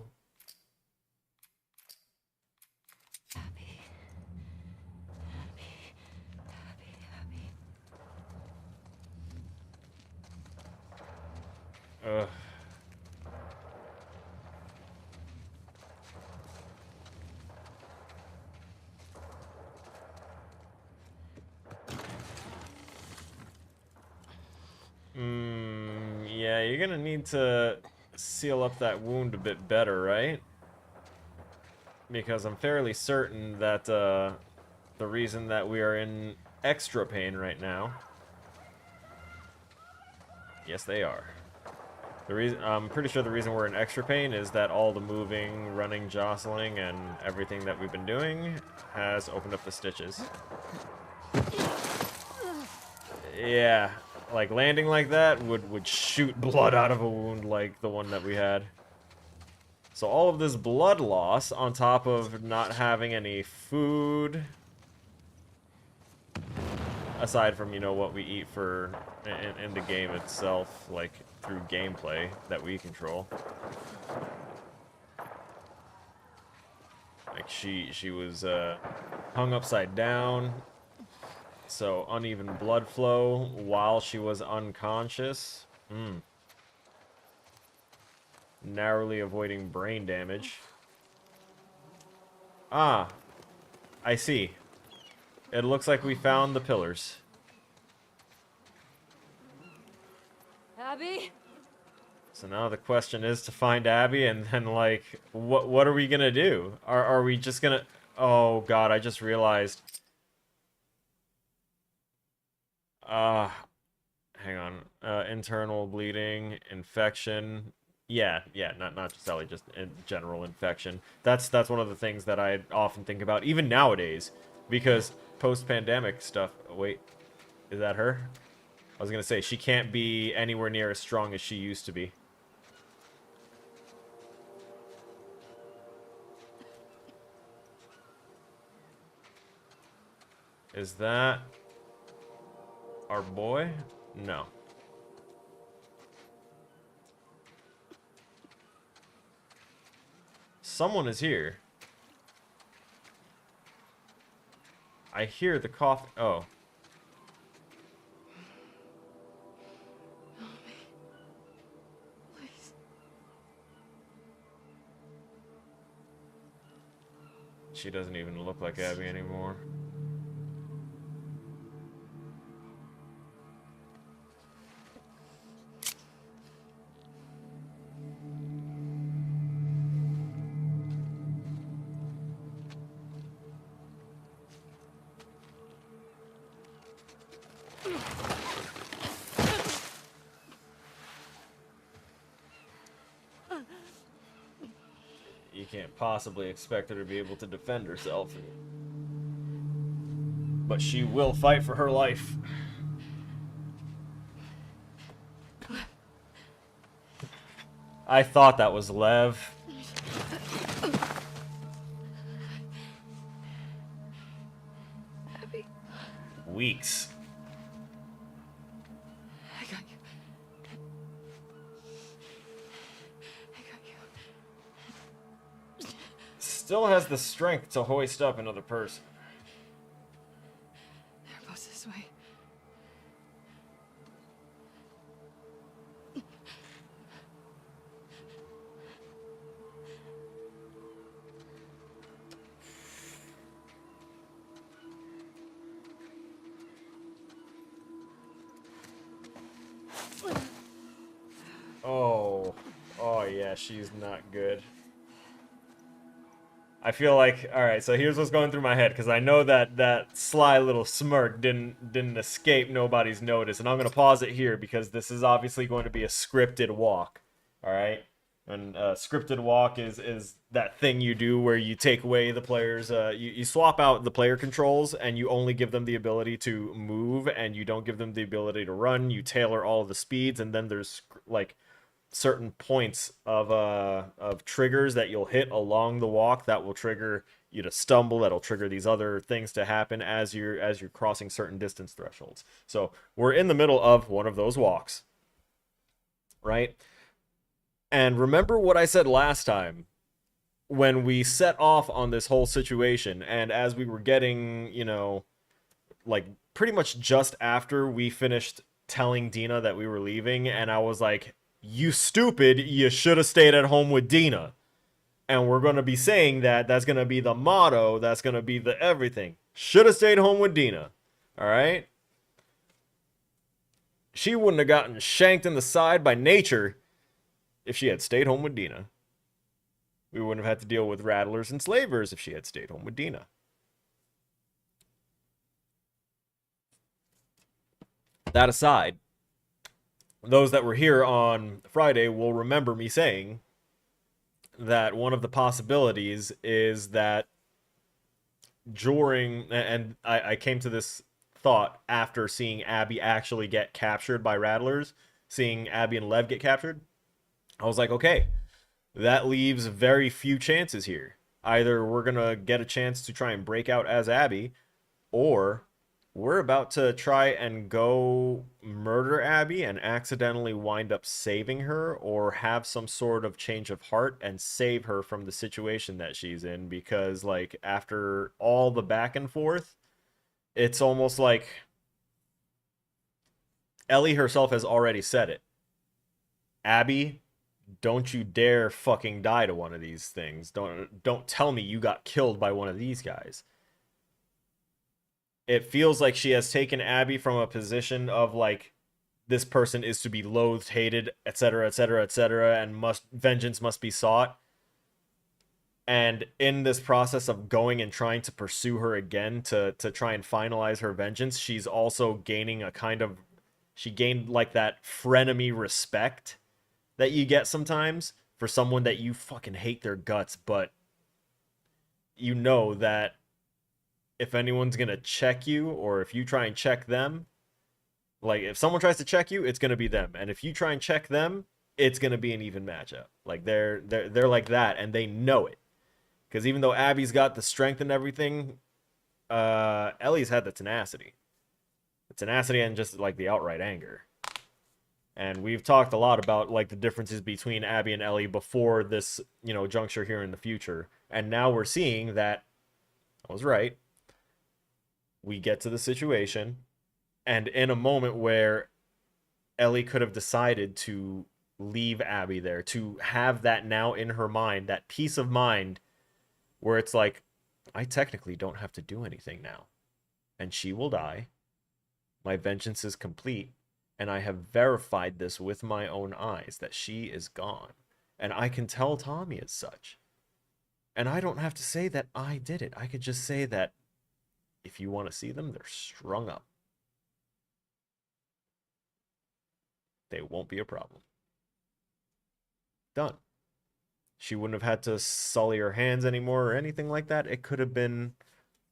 Ugh. Yeah, you're gonna need to seal up that wound a bit better, right? Because I'm fairly certain that, the reason that we are in extra pain right now... Yes, they are. I'm pretty sure the reason we're in extra pain is that all the moving, running, jostling, and everything that we've been doing has opened up the stitches. Yeah, like landing like that would shoot blood out of a wound like the one that we had. So all of this blood loss on top of not having any food, aside from, you know, what we eat for in the game itself, like through gameplay that we control. Like she was hung upside down, so uneven blood flow while she was unconscious. Narrowly avoiding brain damage. Ah, I see. It looks like we found the pillars. Abby? So now the question is to find Abby, and then, like, what are we gonna do? Are we just gonna... Oh god, I just realized. Hang on. Internal bleeding, infection. Yeah, not just Ellie, just in general infection. That's one of the things that I often think about, even nowadays, because post-pandemic stuff... Wait, is that her? I was gonna say, she can't be anywhere near as strong as she used to be. Is that our boy? No. Someone is here. I hear the cough. Oh. She doesn't even look like Abby anymore. you can't possibly expect her to be able to defend herself. But she will fight for her life. I thought that was Lev. Abby, Weeks. I got you. I got you. Still has the strength to hoist up another person. They're both this way. Oh. Oh, yeah, she's not good. I feel like, alright, so here's what's going through my head, because I know that that sly little smirk didn't escape nobody's notice, and I'm going to pause it here, because this is obviously going to be a scripted walk, alright? And scripted walk is that thing you do where you take away the players, you swap out the player controls, and you only give them the ability to move, and you don't give them the ability to run, you tailor all of the speeds, and then there's, like, certain points of triggers that you'll hit along the walk that will trigger you to stumble, that'll trigger these other things to happen as you're crossing certain distance thresholds. So we're in the middle of one of those walks, right? And remember what I said last time when we set off on this whole situation, and as we were getting, you know, like pretty much just after we finished telling Dina that we were leaving, and I was like, you stupid, you should have stayed at home with Dina. And we're going to be saying that. That's going to be the motto. That's going to be the everything. Should have stayed home with Dina. Alright? She wouldn't have gotten shanked in the side by nature if she had stayed home with Dina. We wouldn't have had to deal with rattlers and slavers if she had stayed home with Dina. That aside, those that were here on Friday will remember me saying that one of the possibilities is that during, and I came to this thought after seeing Abby actually get captured by rattlers, seeing Abby and Lev get captured, I was like, okay, that leaves very few chances here. Either we're going to get a chance to try and break out as Abby, or we're about to try and go murder Abby and accidentally wind up saving her, or have some sort of change of heart and save her from the situation that she's in, because like after all the back and forth, it's almost like Ellie herself has already said it. Abby, don't you dare fucking die to one of these things. Don't tell me you got killed by one of these guys. It feels like she has taken Abby from a position of like, this person is to be loathed, hated, etc., etc., etc., and vengeance must be sought. And in this process of going and trying to pursue her again to try and finalize her vengeance, she's also gaining a kind of, she gained like that frenemy respect that you get sometimes for someone that you fucking hate their guts, but you know that if anyone's gonna check you, or if you try and check them, like if someone tries to check you, it's gonna be them, and if you try and check them, it's gonna be an even matchup. Like they're like that, and they know it, because even though Abby's got the strength and everything, Ellie's had the tenacity, and just like the outright anger. And we've talked a lot about like the differences between Abby and Ellie before this, you know, juncture here in the future, and now we're seeing that I was right. We get to the situation, and in a moment where Ellie could have decided to leave Abby there, to have that now in her mind, that peace of mind where it's like, I technically don't have to do anything now, and she will die. My vengeance is complete, and I have verified this with my own eyes that she is gone, and I can tell Tommy as such. And I don't have to say that I did it. I could just say that if you want to see them, they're strung up. They won't be a problem. Done. She wouldn't have had to sully her hands anymore or anything like that. It could have been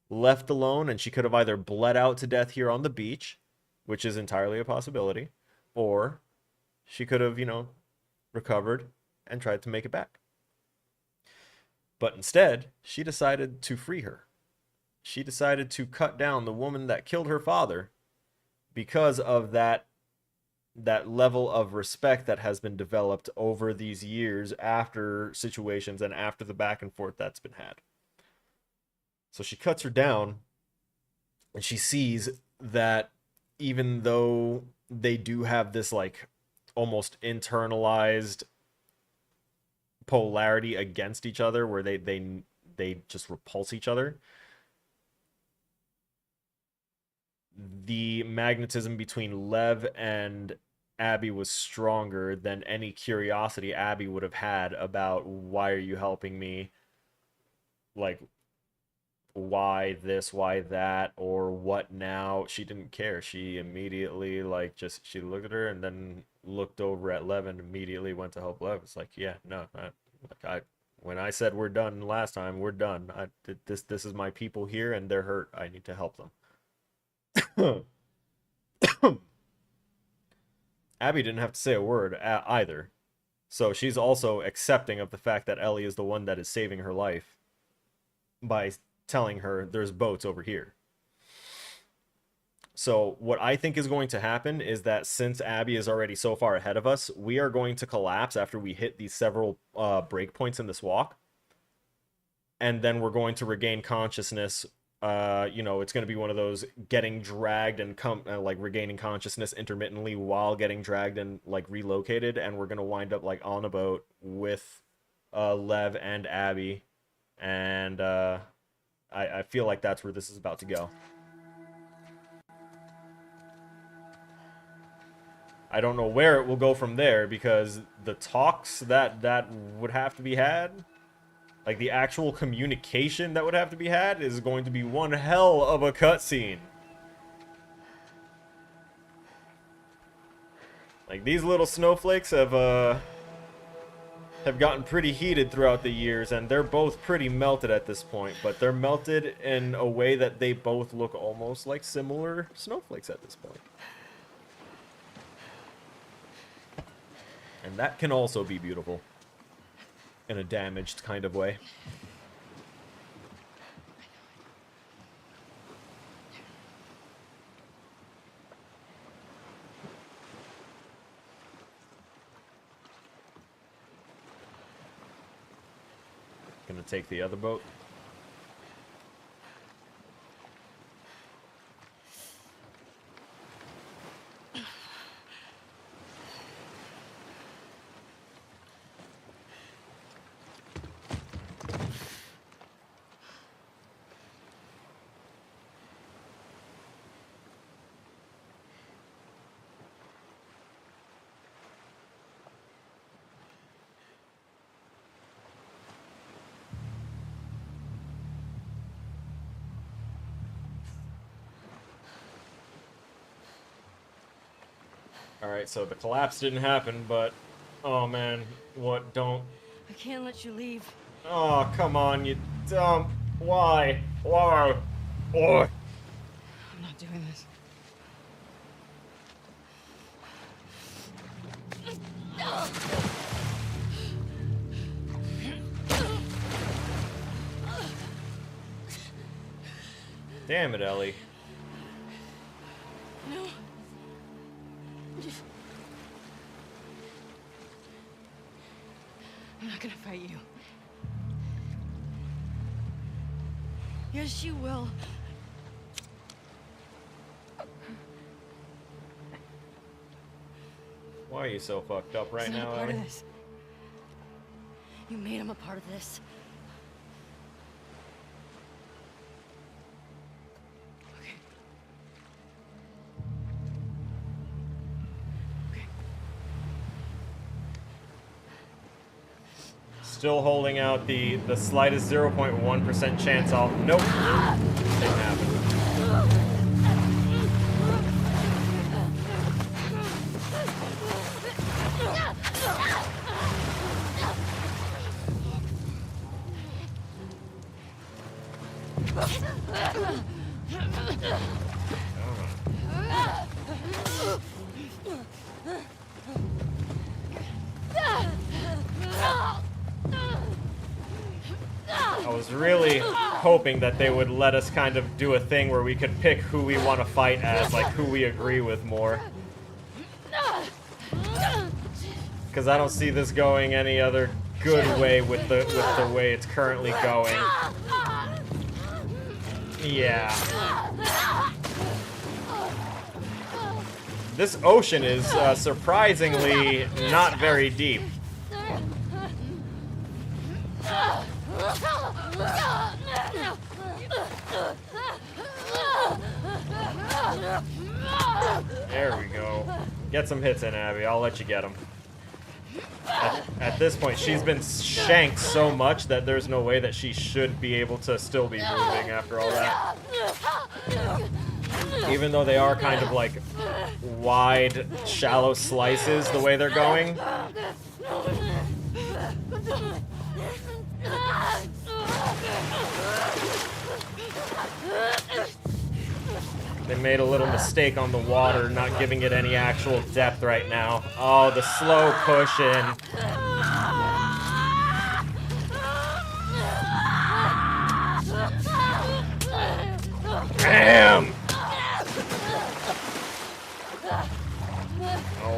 left alone, and she could have either bled out to death here on the beach, which is entirely a possibility, or she could have, you know, recovered and tried to make it back. But instead, she decided to free her. She decided to cut down the woman that killed her father because of that level of respect that has been developed over these years after situations and after the back and forth that's been had. So she cuts her down, and she sees that even though they do have this like almost internalized polarity against each other where they just repulse each other, the magnetism between Lev and Abby was stronger than any curiosity Abby would have had about why are you helping me, like why this, why that, or what now. She didn't care. She immediately like just she looked at her and then looked over at Lev and immediately went to help Lev. It's like, yeah, no, when I said we're done last time, we're done. This is my people here and they're hurt. I need to help them. Abby didn't have to say a word either. So she's also accepting of the fact that Ellie is the one that is saving her life by telling her there's boats over here. So what I think is going to happen is that since Abby is already so far ahead of us, we are going to collapse after we hit these several breakpoints in this walk. And then we're going to regain consciousness. You know, it's going to be one of those getting dragged and like regaining consciousness intermittently while getting dragged and like relocated, and we're going to wind up like on a boat with Lev and Abby, and I feel like that's where this is about to go. I don't know where it will go from there because the talks that would have to be had, like the actual communication that would have to be had, is going to be one hell of a cutscene. Like these little snowflakes have gotten pretty heated throughout the years, and they're both pretty melted at this point, but they're melted in a way that they both look almost like similar snowflakes at this point. And that can also be beautiful. In a damaged kind of way. Gonna take the other boat. Alright, so the collapse didn't happen, but... Oh, man. What? Don't... I can't let you leave. Oh, come on, you dumb... Why? Why? Oh. I'm not doing this. Damn it, Ellie. No. I'm not gonna fight you. Yes, you will. Why are you so fucked up right He's not now, a part Ellie? of this. You made him a part of this. Okay. Okay. Still holding out the slightest 0.1% chance I'll... Nope. Didn't happen. I was really hoping that they would let us kind of do a thing where we could pick who we want to fight as, like who we agree with more. Because I don't see this going any other good way with the way it's currently going. Yeah. This ocean is surprisingly not very deep. There we go. Get some hits in, Abby. I'll let you get them. At this point, she's been shanked so much that there's no way that she should be able to still be moving after all that. Even though they are kind of like wide, shallow slices the way they're going. They made a little mistake on the water, not giving it any actual depth right now. Oh, the slow push in. Bam!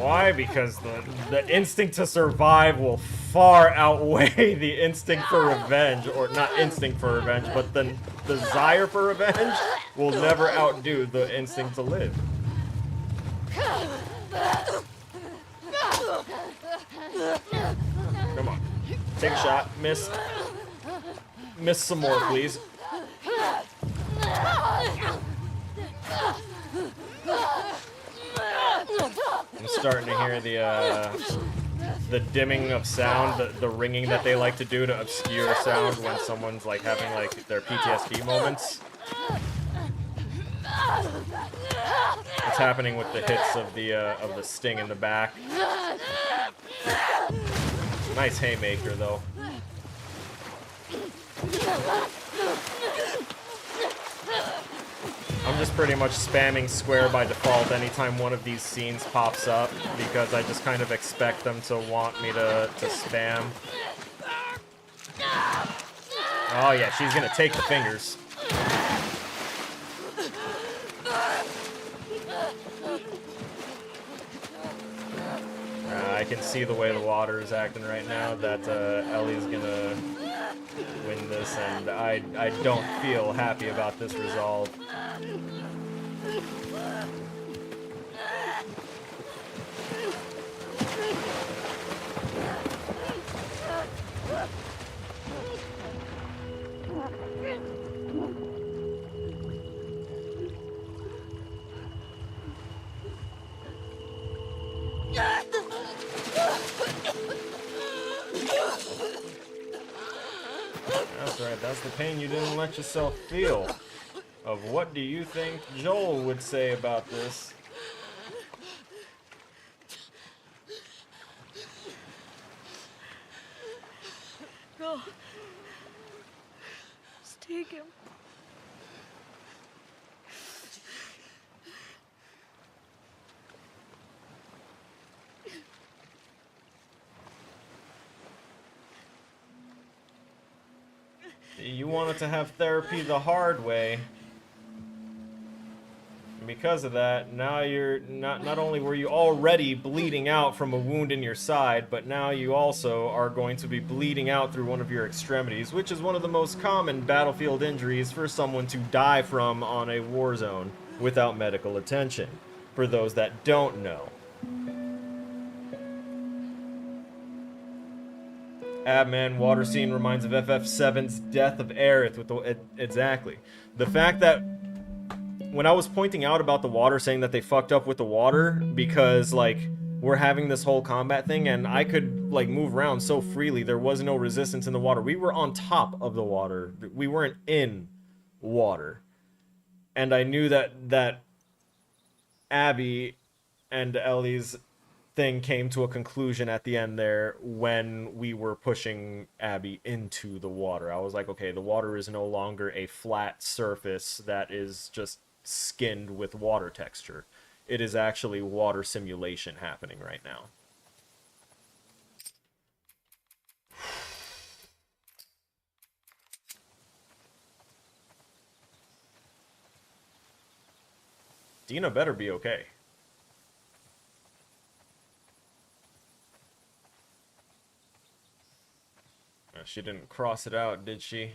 Why? Because the instinct to survive will far outweigh the instinct for revenge, or not instinct for revenge, but the desire for revenge will never outdo the instinct to live. Come on. Take a shot. Miss. Miss some more, please. I'm starting to hear the dimming of sound, the ringing that they like to do to obscure sound when someone's like having like their PTSD moments. It's happening with the hits of the sting in the back. Nice haymaker though. I'm just pretty much spamming square by default anytime one of these scenes pops up, because I just kind of expect them to want me to spam. Oh yeah, she's gonna take the fingers. I can see the way the water is acting right now that Ellie's gonna win this, and I don't feel happy about this resolve. That's right, that's the pain you didn't let yourself feel. Of what do you think Joel would say about this? No. Just take him. You wanted to have therapy the hard way. And because of that, now you're not only were you already bleeding out from a wound in your side, but now you also are going to be bleeding out through one of your extremities, which is one of the most common battlefield injuries for someone to die from on a war zone without medical attention, for those that don't know. Abman water scene reminds of FF7's Death of Aerith with the exactly. The fact that when I was pointing out about the water, saying that they fucked up with the water because like we're having this whole combat thing and I could like move around so freely, there was no resistance in the water. We were on top of the water. We weren't in water. And I knew that Abby and Ellie's thing came to a conclusion at the end there when we were pushing Abby into the water. I was like, okay, the water is no longer a flat surface that is just skinned with water texture. It is actually water simulation happening right now. Dina better be okay. She didn't cross it out, did she?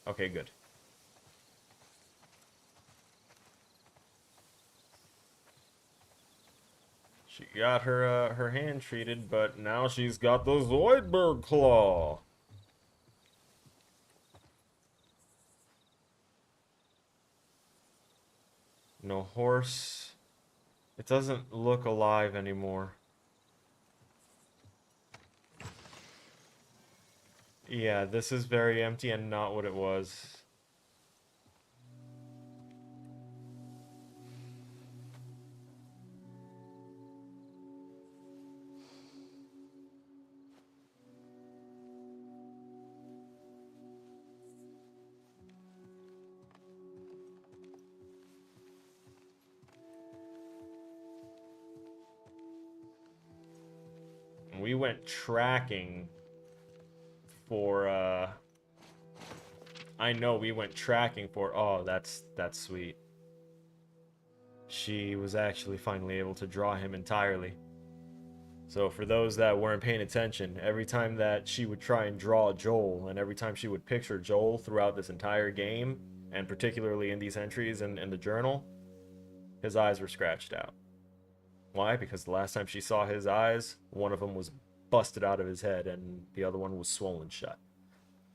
Okay, good. She got her hand treated, but now she's got the Zoidberg claw. No horse. It doesn't look alive anymore. Yeah, this is very empty and not what it was. We went tracking for, I know we went tracking for, oh, that's sweet. She was actually finally able to draw him entirely. So for those that weren't paying attention, every time that she would try and draw Joel, and every time she would picture Joel throughout this entire game, and particularly in these entries in the journal, his eyes were scratched out. Why? Because the last time she saw his eyes, one of them was busted out of his head and the other one was swollen shut.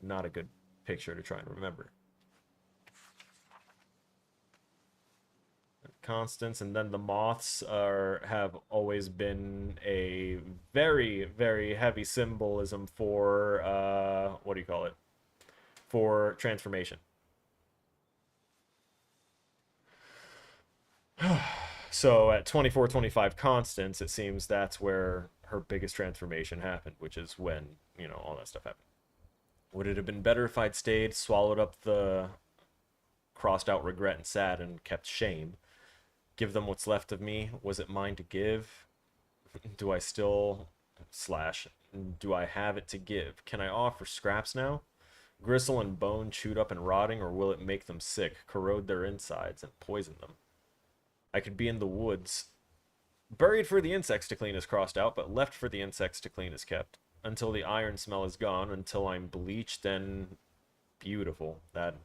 Not a good picture to try and remember. Constants, and then the moths have always been a very, very heavy symbolism for, what do you call it? For transformation. So at 24-25 constants, it seems that's where her biggest transformation happened, which is when, you know, all that stuff happened. Would it have been better if I'd stayed, swallowed up the crossed out regret and sad, and kept shame? Give them what's left of me? Was it mine to give? Do I still... do I have it to give? Can I offer scraps now? Gristle and bone chewed up and rotting, or will it make them sick, corrode their insides, and poison them? I could be in the woods. Buried for the insects to clean is crossed out, but left for the insects to clean is kept. Until the iron smell is gone, until I'm bleached and beautiful. That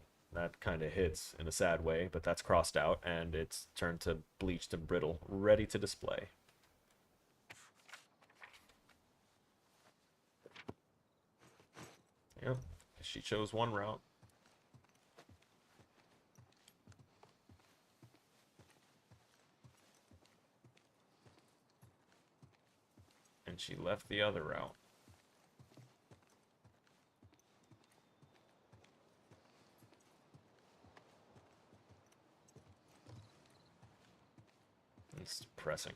kind of hits in a sad way, but that's crossed out, and it's turned to bleached and brittle, ready to display. Yep, she chose one route. And she left the other route. It's depressing.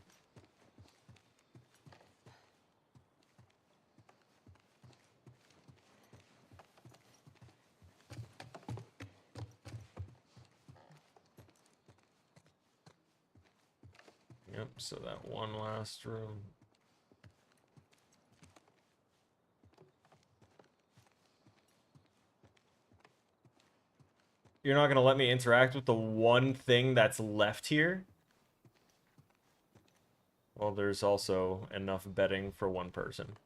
Yep, so that one last room. You're not gonna let me interact with the one thing that's left here? Well, there's also enough bedding for one person.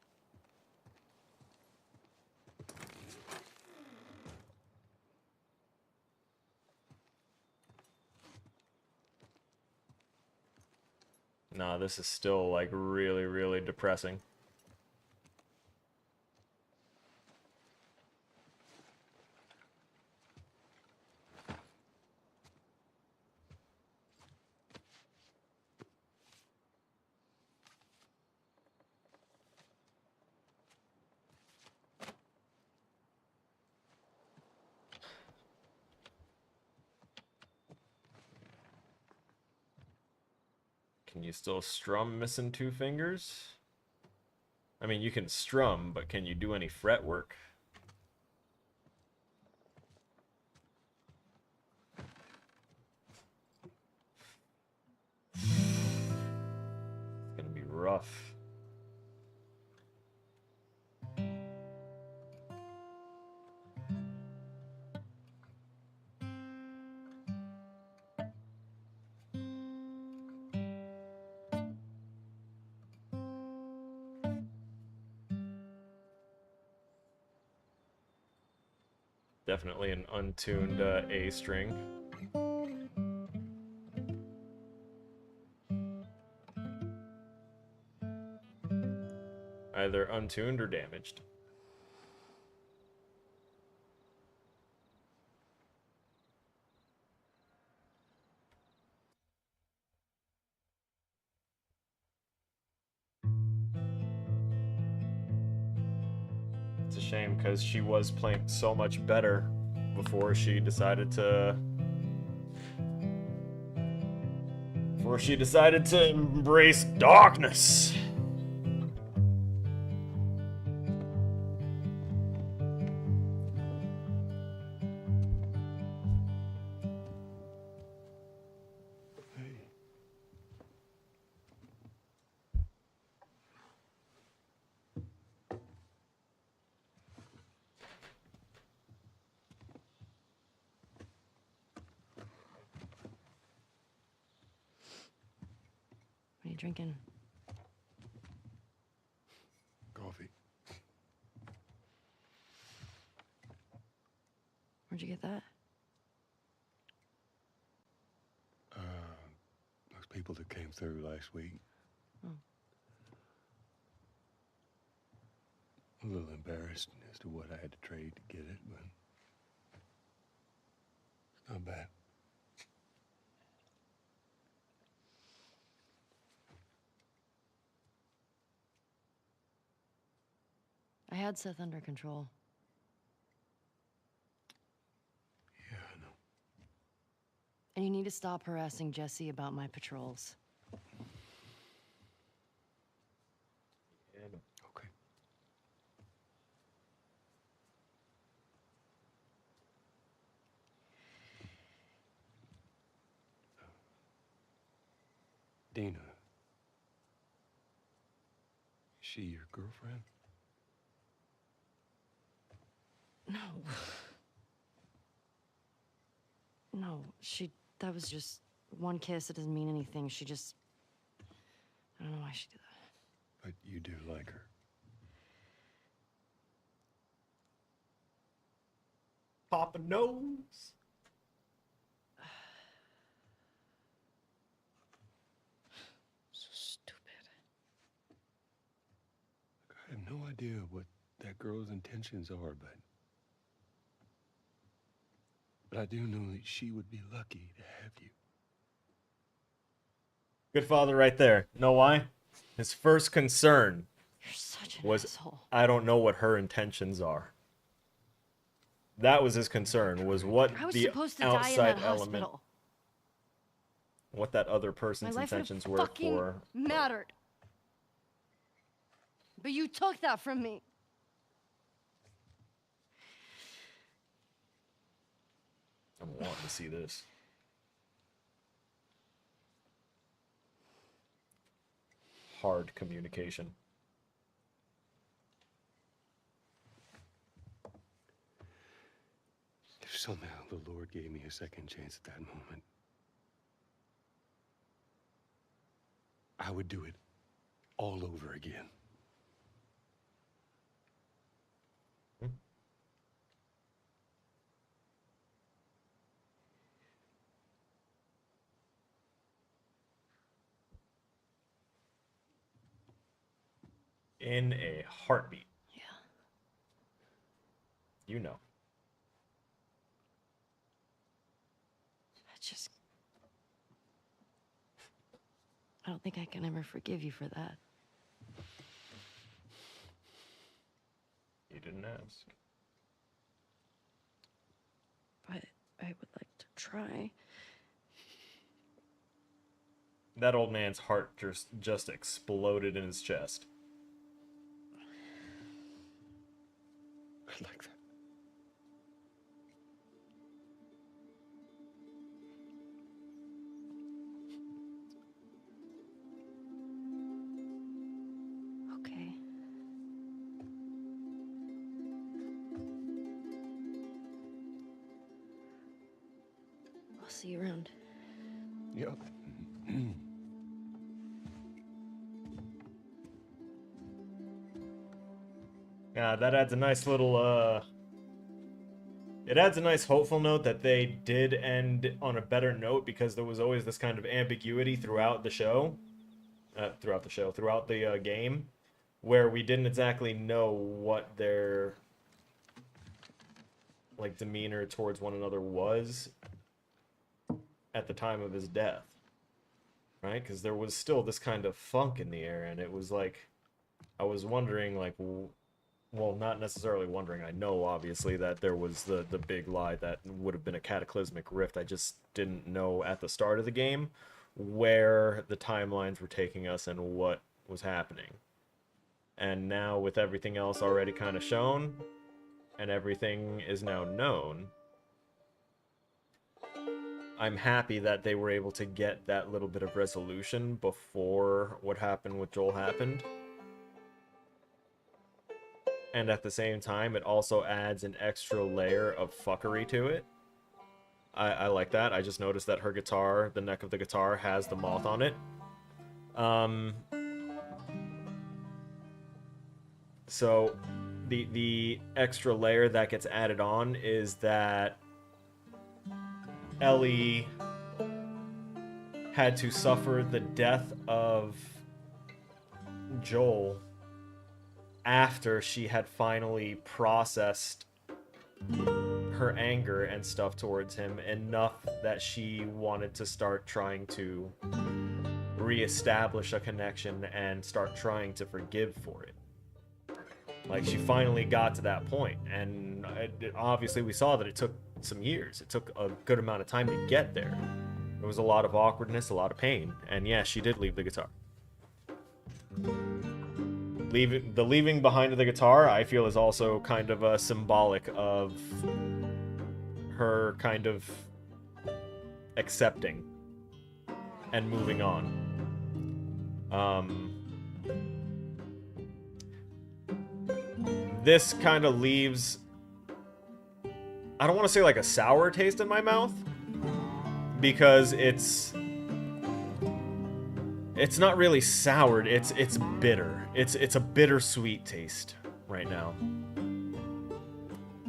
Nah, this is still, like, really, really depressing. Can you still strum missing 2 fingers? I mean, you can strum, but can you do any fret work? It's gonna be rough. Definitely an untuned A string. Either untuned or damaged. It's a shame because she was playing so much better before she decided to embrace darkness. What are you drinking? Coffee. Where'd you get that? Those people that came through last week. Oh. A little embarrassed as to what I had to trade to get it, but it's not bad. I had Seth under control. Yeah, I know. And you need to stop harassing Jesse about my patrols. Okay. Dina. Is she your girlfriend? No. No, that was just one kiss. It doesn't mean anything. She just, I don't know why she did that. But you do like her. Papa knows. So stupid. I have no idea what that girl's intentions are, but I do know that she would be lucky to have you. Good father right there. Know why? His first concern You're such an was, asshole. I don't know what her intentions are. That was his concern, was what I was the supposed to die in outside that element, hospital. what that other My person's life would have intentions were fucking for. mattered. But you took that from me. I'm wanting to see this. Hard communication. If somehow the Lord gave me a second chance at that moment, I would do it all over again. In a heartbeat. Yeah. You know. I don't think I can ever forgive you for that. You didn't ask. But I would like to try. that old man's heart just exploded in his chest. I like that. Okay. I'll see you around. Yep. Yeah, that adds a nice little, it adds a nice hopeful note that they did end on a better note, because there was always this kind of ambiguity throughout the show. Throughout the game, where we didn't exactly know what their, like, demeanor towards one another was at the time of his death. Right? Because there was still this kind of funk in the air, and it was like, I was wondering, like, well, not necessarily wondering. I know, obviously, that there was the big lie that would have been a cataclysmic rift. I just didn't know at the start of the game where the timelines were taking us and what was happening. And now, with everything else already kind of shown, and everything is now known, I'm happy that they were able to get that little bit of resolution before what happened with Joel happened. And at the same time, it also adds an extra layer of fuckery to it. I like that. I just noticed that her guitar, the neck of the guitar, has the moth on it. So the extra layer that gets added on is that Ellie had to suffer the death of Joel after she had finally processed her anger and stuff towards him enough that she wanted to start trying to reestablish a connection and start trying to forgive for it. Like, she finally got to that point, and obviously we saw that it took some years. It took a good amount of time to get there. There was a lot of awkwardness, a lot of pain, and yeah, she did leave the guitar. Leaving behind the guitar, I feel, is also kind of a symbolic of her kind of accepting and moving on. This kind of leaves, I don't want to say like a sour taste in my mouth, because it's not really soured, it's bitter. It's a bittersweet taste right now.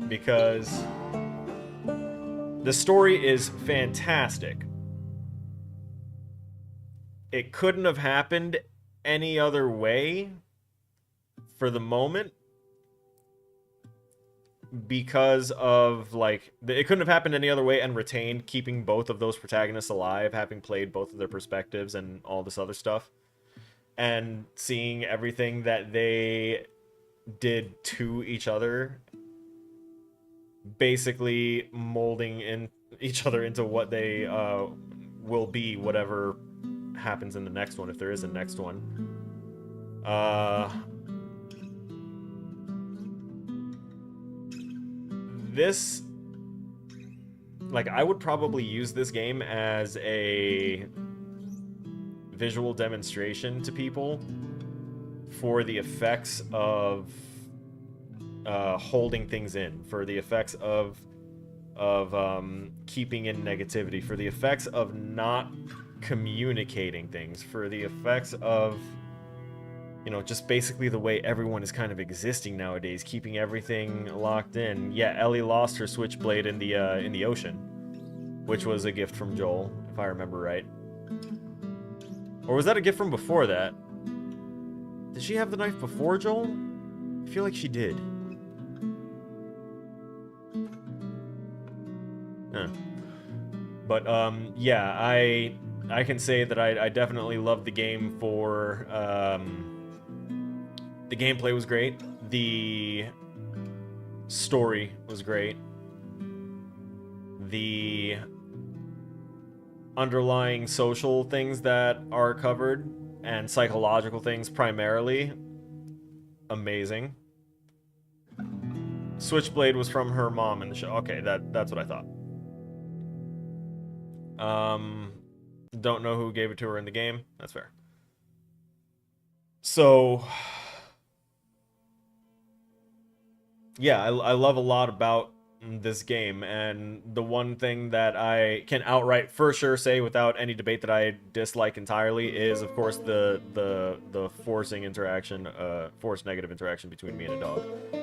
Because the story is fantastic. It couldn't have happened any other way for the moment, because of, like, it couldn't have happened any other way and retained keeping both of those protagonists alive, having played both of their perspectives and all this other stuff, and seeing everything that they did to each other, basically molding in each other into what they will be, whatever happens in the next one, if there is a next one. This, like, I would probably use this game as a visual demonstration to people for the effects of holding things in, for the effects of keeping in negativity, for the effects of not communicating things, for the effects of, you know, just basically the way everyone is kind of existing nowadays, keeping everything locked in. Yeah, Ellie lost her switchblade in the ocean, which was a gift from Joel, if I remember right. Or was that a gift from before that? Did she have the knife before Joel? I feel like she did. Huh. But yeah, I can say that I definitely loved the game for the gameplay was great. The story was great. The underlying social things that are covered and psychological things primarily, amazing. Switchblade was from her mom in the show. Okay, that's what I thought. Don't know who gave it to her in the game. That's fair. So, yeah, I love a lot about this game, and the one thing that I can outright for sure say without any debate that I dislike entirely is, of course, the forcing interaction, forced negative interaction between me and a dog.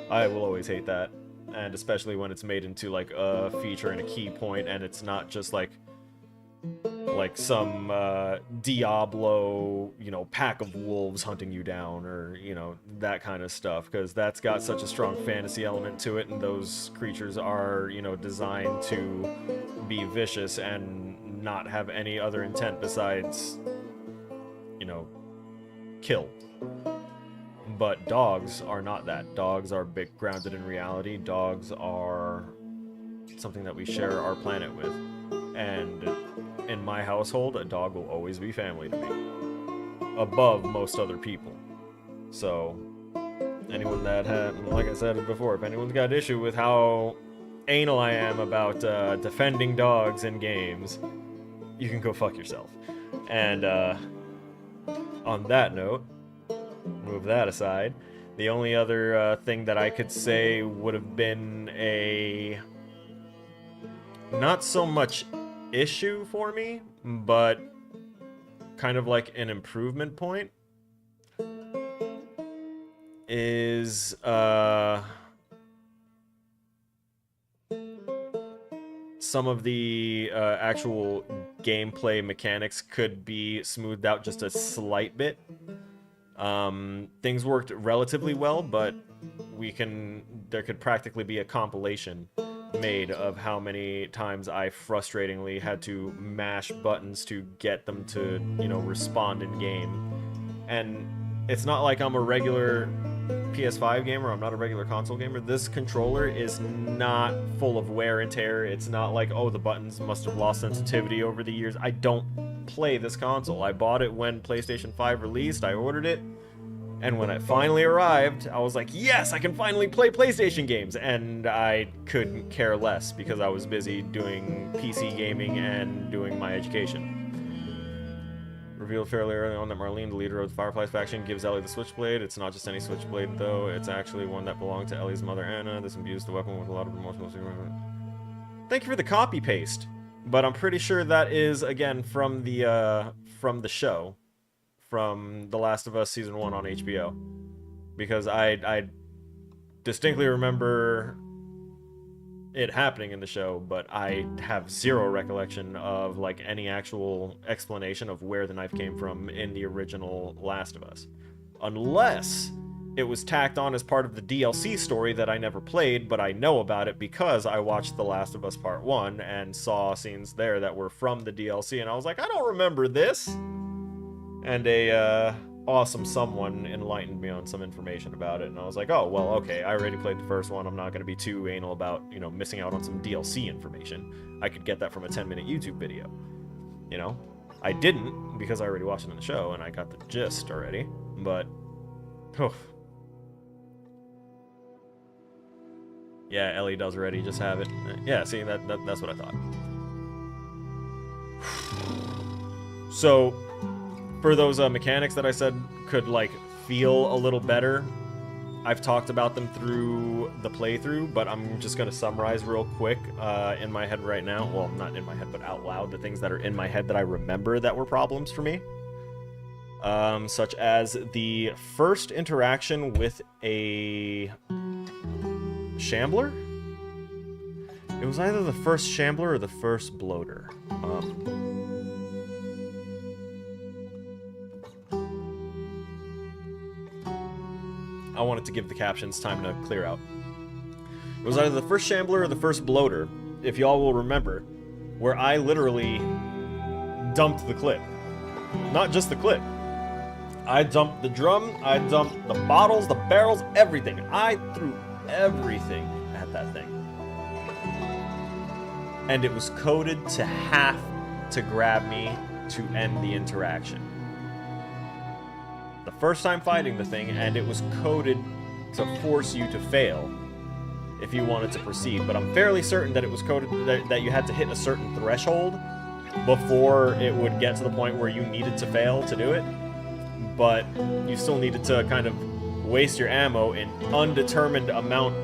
I will always hate that, and especially when it's made into like a feature and a key point, and it's not just like some Diablo, you know, pack of wolves hunting you down, or, you know, that kind of stuff, because that's got such a strong fantasy element to it, and those creatures are, you know, designed to be vicious and not have any other intent besides, you know, kill. But dogs are not that. Dogs are big, grounded in reality. Dogs are something that we share our planet with, and in my household, a dog will always be family to me, above most other people. So, anyone that had, like I said before, if anyone's got an issue with how anal I am about defending dogs in games, you can go fuck yourself. And on that note, move that aside. The only other thing that I could say would have been a not so much issue for me, but kind of like an improvement point, is some of the actual gameplay mechanics could be smoothed out just a slight bit. Things worked relatively well, but there could practically be a compilation made of how many times I frustratingly had to mash buttons to get them to, you know, respond in game. And it's not like I'm a regular PS5 gamer, I'm not a regular console gamer. This controller is not full of wear and tear. It's not like, oh, the buttons must have lost sensitivity over the years. I don't play this console. I bought it when PlayStation 5 released. I ordered it. And when it finally arrived, I was like, yes, I can finally play PlayStation games. And I couldn't care less because I was busy doing PC gaming and doing my education. Revealed fairly early on that Marlene, the leader of the Fireflies faction, gives Ellie the Switchblade. It's not just any Switchblade, though. It's actually one that belonged to Ellie's mother, Anna. This imbues the weapon with a lot of emotional... Thank you for the copy-paste. But I'm pretty sure that is, again, from the show. From The Last of Us Season 1 on HBO. Because I distinctly remember it happening in the show, but I have zero recollection of, like, any actual explanation of where the knife came from in the original Last of Us. Unless it was tacked on as part of the DLC story that I never played, but I know about it because I watched The Last of Us Part 1 and saw scenes there that were from the DLC, and I was like, I don't remember this! And a awesome someone enlightened me on some information about it, and I was like, oh, well, okay, I already played the first one, I'm not going to be too anal about, you know, missing out on some DLC information. I could get that from a 10-minute YouTube video, you know? I didn't, because I already watched it in the show, and I got the gist already, but... Oh. Yeah, Ellie does already just have it. Yeah, see, that's what I thought. So... for those mechanics that I said could, like, feel a little better, I've talked about them through the playthrough, but I'm just going to summarize real quick in my head right now. Well, not in my head, but out loud, the things that are in my head that I remember that were problems for me. Such as the first interaction with a shambler? It was either the first shambler or the first bloater. I wanted to give the captions time to clear out. It was either the first shambler or the first bloater, if y'all will remember, where I literally dumped the clip. Not just the clip. I dumped the drum, I dumped the bottles, the barrels, everything. I threw everything at that thing. And it was coated to half to grab me to end the interaction. The first time fighting the thing, and it was coded to force you to fail if you wanted to proceed, but I'm fairly certain that it was coded that you had to hit a certain threshold before it would get to the point where you needed to fail to do it, but you still needed to kind of waste your ammo in undetermined amount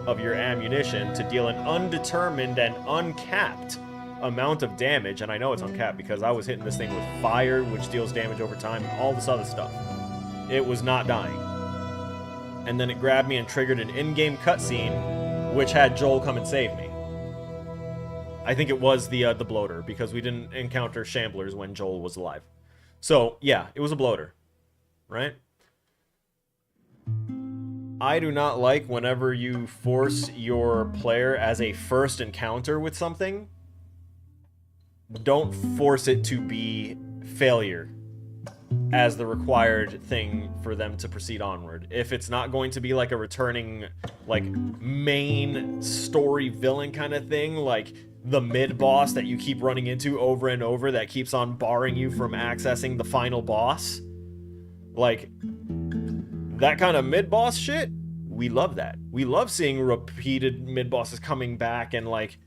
of your ammunition to deal an undetermined and uncapped amount of damage, and I know it's uncapped because I was hitting this thing with fire, which deals damage over time, and all this other stuff. It was not dying. And then it grabbed me and triggered an in-game cutscene, which had Joel come and save me. I think it was the bloater, because we didn't encounter shamblers when Joel was alive. So, yeah, it was a bloater. Right? I do not like whenever you force your player as a first encounter with something. Don't force it to be failure as the required thing for them to proceed onward. If it's not going to be like a returning, like, main story villain kind of thing, like the mid-boss that you keep running into over and over that keeps on barring you from accessing the final boss, like, that kind of mid-boss shit, we love that. We love seeing repeated mid-bosses coming back and, like,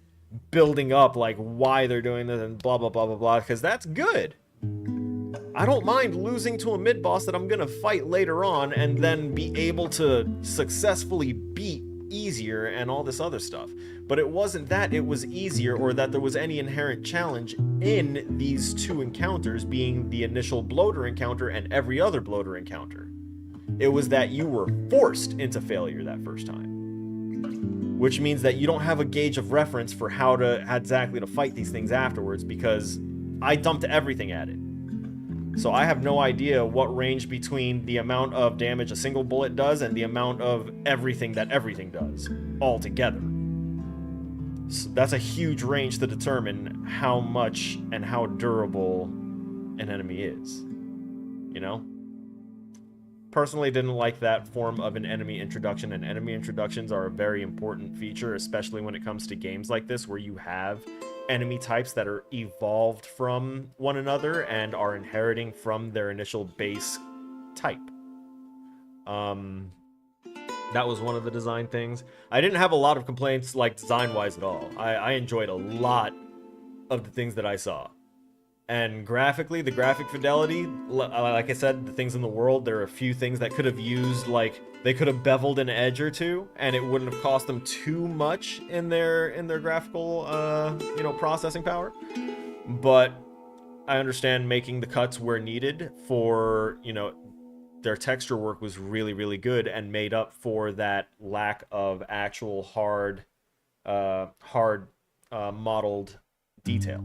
building up, like, why they're doing this and blah, blah, blah, blah, blah, because that's good. I don't mind losing to a mid-boss that I'm gonna fight later on and then be able to successfully beat easier and all this other stuff. But it wasn't that it was easier or that there was any inherent challenge in these two encounters, being the initial bloater encounter and every other bloater encounter. It was that you were forced into failure that first time. Which means that you don't have a gauge of reference for how exactly to fight these things afterwards, because I dumped everything at it. So I have no idea what range between the amount of damage a single bullet does and the amount of everything that everything does altogether. So that's a huge range to determine how much and how durable an enemy is. You know? Personally didn't like that form of an enemy introduction, and enemy introductions are a very important feature, especially when it comes to games like this where you have enemy types that are evolved from one another and are inheriting from their initial base type. That was one of the design things. I didn't have a lot of complaints, like, design-wise at all. I enjoyed a lot of the things that I saw. And graphically, the graphic fidelity, like I said, the things in the world, there are a few things that could have used, like, they could have beveled an edge or two, and it wouldn't have cost them too much in their graphical, you know, processing power. But I understand making the cuts where needed for, you know, their texture work was really, really good and made up for that lack of actual hard modeled detail.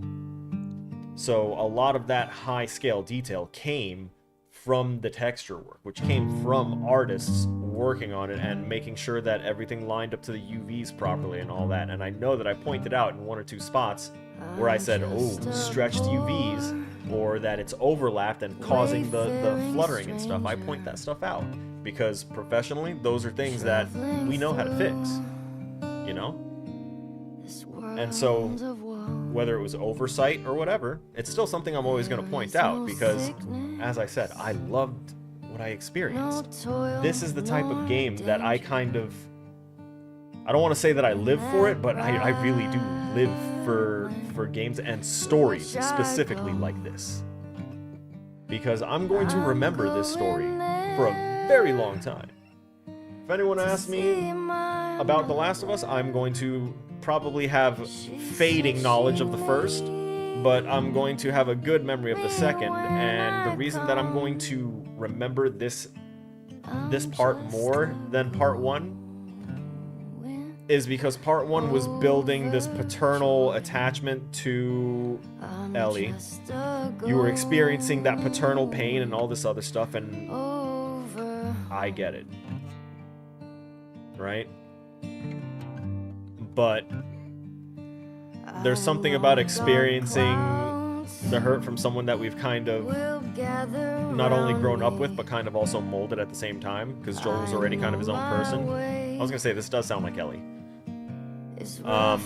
So a lot of that high-scale detail came from the texture work, which came from artists working on it and making sure that everything lined up to the UVs properly and all that. And I know that I pointed out in one or two spots where I said, oh, stretched UVs, or that it's overlapped and causing the fluttering and stuff. I point that stuff out because professionally, those are things that we know how to fix, you know? And so whether it was oversight or whatever, it's still something I'm always going to point out because, as I said, I loved what I experienced. This is the type of game that I kind of... I don't want to say that I live for it, but I really do live for games and stories specifically like this. Because I'm going to remember this story for a very long time. If anyone asks me about The Last of Us, I'm going to probably have fading knowledge of the first, but I'm going to have a good memory of the second, and the reason that I'm going to remember this part more than part one is because part one was building this paternal attachment to Ellie. You were experiencing that paternal pain and all this other stuff, and I get it. Right? But there's something about experiencing the hurt from someone that we've kind of not only grown up with, but kind of also molded at the same time, because Joel was already kind of his own person. I was gonna say, this does sound like Ellie. So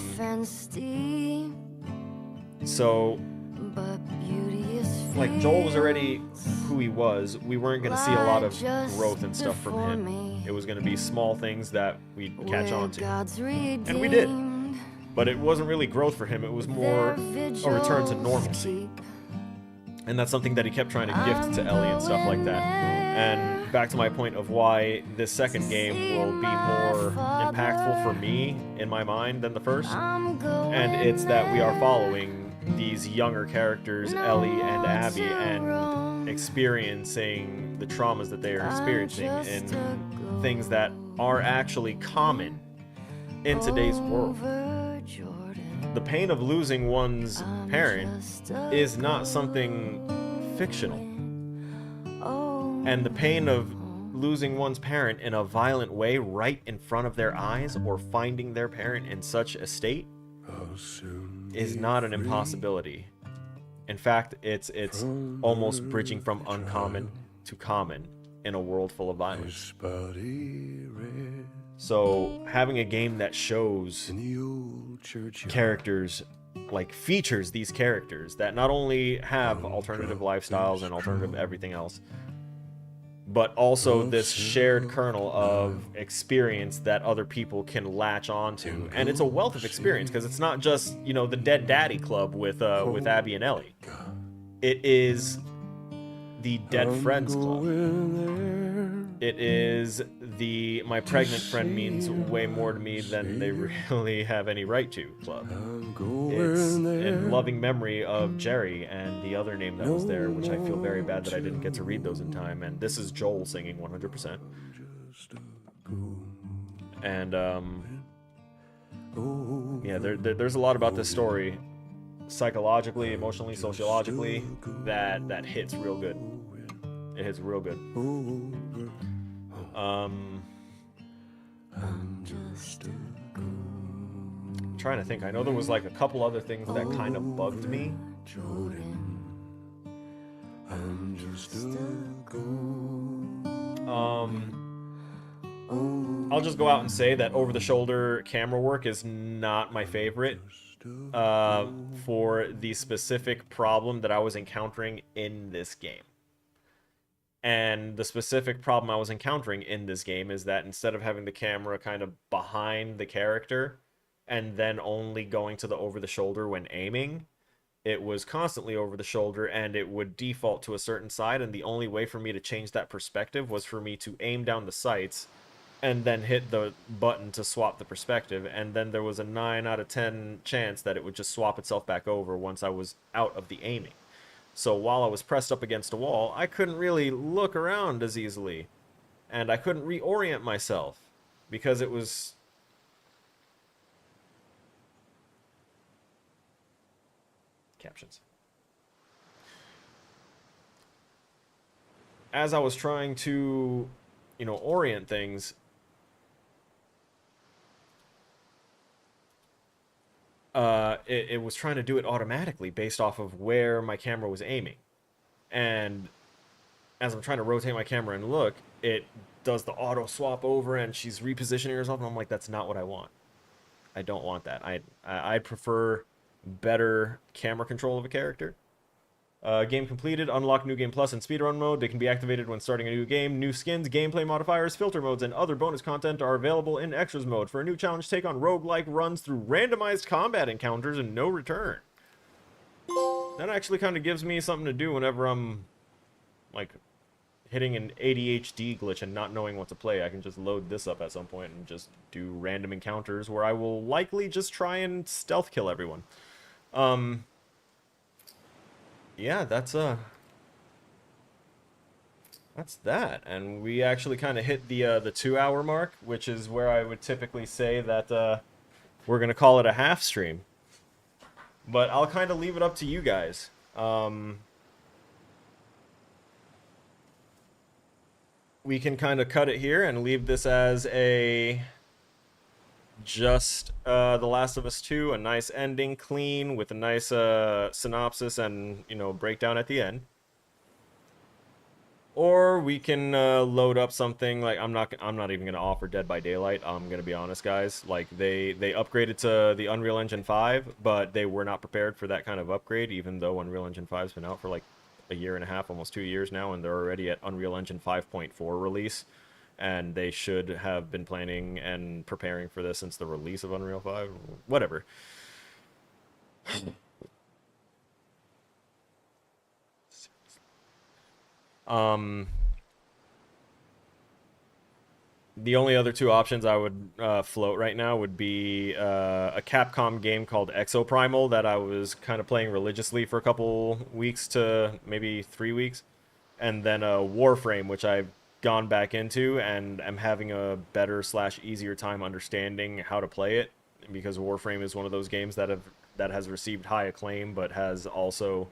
like, Joel was already who he was. We weren't going to see a lot of growth and stuff from him. It was going to be small things that we'd catch on to. And we did. But it wasn't really growth for him. It was more a return to normalcy. And that's something that he kept trying to gift to Ellie and stuff like that. And back to my point of why this second game will be more impactful for me, in my mind, than the first. And it's that we are following these younger characters, Ellie and Abby, and experiencing the traumas that they are experiencing in things that are actually common in today's world. The pain of losing one's parent is not something fictional. And the pain of losing one's parent in a violent way right in front of their eyes, or finding their parent in such a state, is not an impossibility. In fact, it's almost bridging from uncommon to common in a world full of violence. So having a game that shows characters, like features these characters that not only have alternative lifestyles and alternative everything else, but also this shared kernel of experience that other people can latch onto. And it's a wealth of experience, because it's not just, you know, the Dead Daddy Club with Abby and Ellie. It is the Dead Friends Club. It is the My Pregnant Friend Means Way More to Me Than They Really Have Any Right to club. It's in loving memory of Jerry and the other name that was there, which I feel very bad that I didn't get to read those in time. And this is Joel singing 100%. And yeah, there's a lot about this story, psychologically, emotionally, sociologically, that hits real good. It hits real good. I'm trying to think. I know there was like a couple other things that kind of bugged me. I'll just go out and say that over-the-shoulder camera work is not my favorite for the specific problem that I was encountering in this game. And the specific problem I was encountering in this game is that instead of having the camera kind of behind the character and then only going to the over-the-shoulder when aiming, it was constantly over the shoulder, and it would default to a certain side, and the only way for me to change that perspective was for me to aim down the sights and then hit the button to swap the perspective, and then there was a 9 out of 10 chance that it would just swap itself back over once I was out of the aiming. So while I was pressed up against a wall, I couldn't really look around as easily, and I couldn't reorient myself because it was... Captions. As I was trying to, you know, orient things, it was trying to do it automatically based off of where my camera was aiming. And as I'm trying to rotate my camera and look, it does the auto swap over, and she's repositioning herself, and I'm like, that's not what I want. I don't want that. I prefer better camera control of a character. Game completed. Unlock New Game Plus and Speedrun mode. They can be activated when starting a new game. New skins, gameplay modifiers, filter modes, and other bonus content are available in Extras mode. For a new challenge, take on roguelike runs through randomized combat encounters and no return. That actually kind of gives me something to do whenever I'm, like, hitting an ADHD glitch and not knowing what to play. I can just load this up at some point and just do random encounters where I will likely just try and stealth kill everyone. Yeah, that's that. And we actually kind of hit the 2-hour mark, which is where I would typically say that we're gonna call it a half stream. But I'll kind of leave it up to you guys. We can kind of cut it here and leave this as a just The Last of Us 2, a nice ending, clean, with a nice synopsis and, you know, breakdown at the end. Or we can load up something like I'm not even gonna offer Dead by Daylight. I'm gonna be honest, guys. Like they upgraded to the Unreal Engine 5, but they were not prepared for that kind of upgrade. Even though Unreal Engine 5's been out for like a year and a half, almost 2 years now, and they're already at Unreal Engine 5.4 release, and they should have been planning and preparing for this since the release of Unreal 5. Whatever. The only other two options I would float right now would be a Capcom game called Exoprimal that I was kind of playing religiously for a couple weeks to maybe 3 weeks, and then a Warframe, which I've gone back into and am having a better / easier time understanding how to play it, because Warframe is one of those games that has received high acclaim, but has also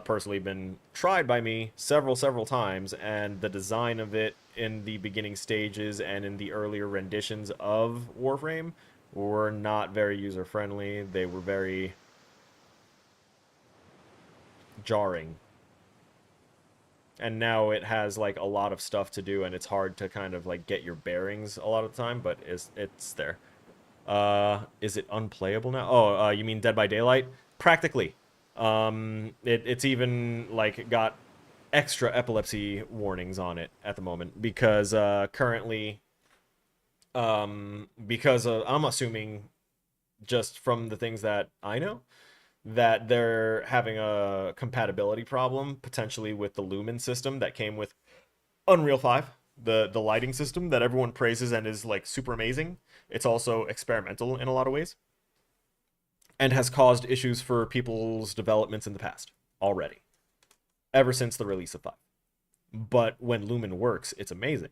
personally been tried by me several times, and the design of it in the beginning stages and in the earlier renditions of Warframe were not very user friendly. They were very jarring, and now it has like a lot of stuff to do, and it's hard to kind of like get your bearings a lot of the time, but it's there. Is it unplayable now? Oh, you mean Dead by Daylight? Practically. It's even like got extra epilepsy warnings on it at the moment because currently, because I'm assuming just from the things that I know that they're having a compatibility problem potentially with the Lumen system that came with Unreal 5, the lighting system that everyone praises and is like super amazing. It's also experimental in a lot of ways, and has caused issues for people's developments in the past already, ever since the release of 5. But when Lumen works, it's amazing.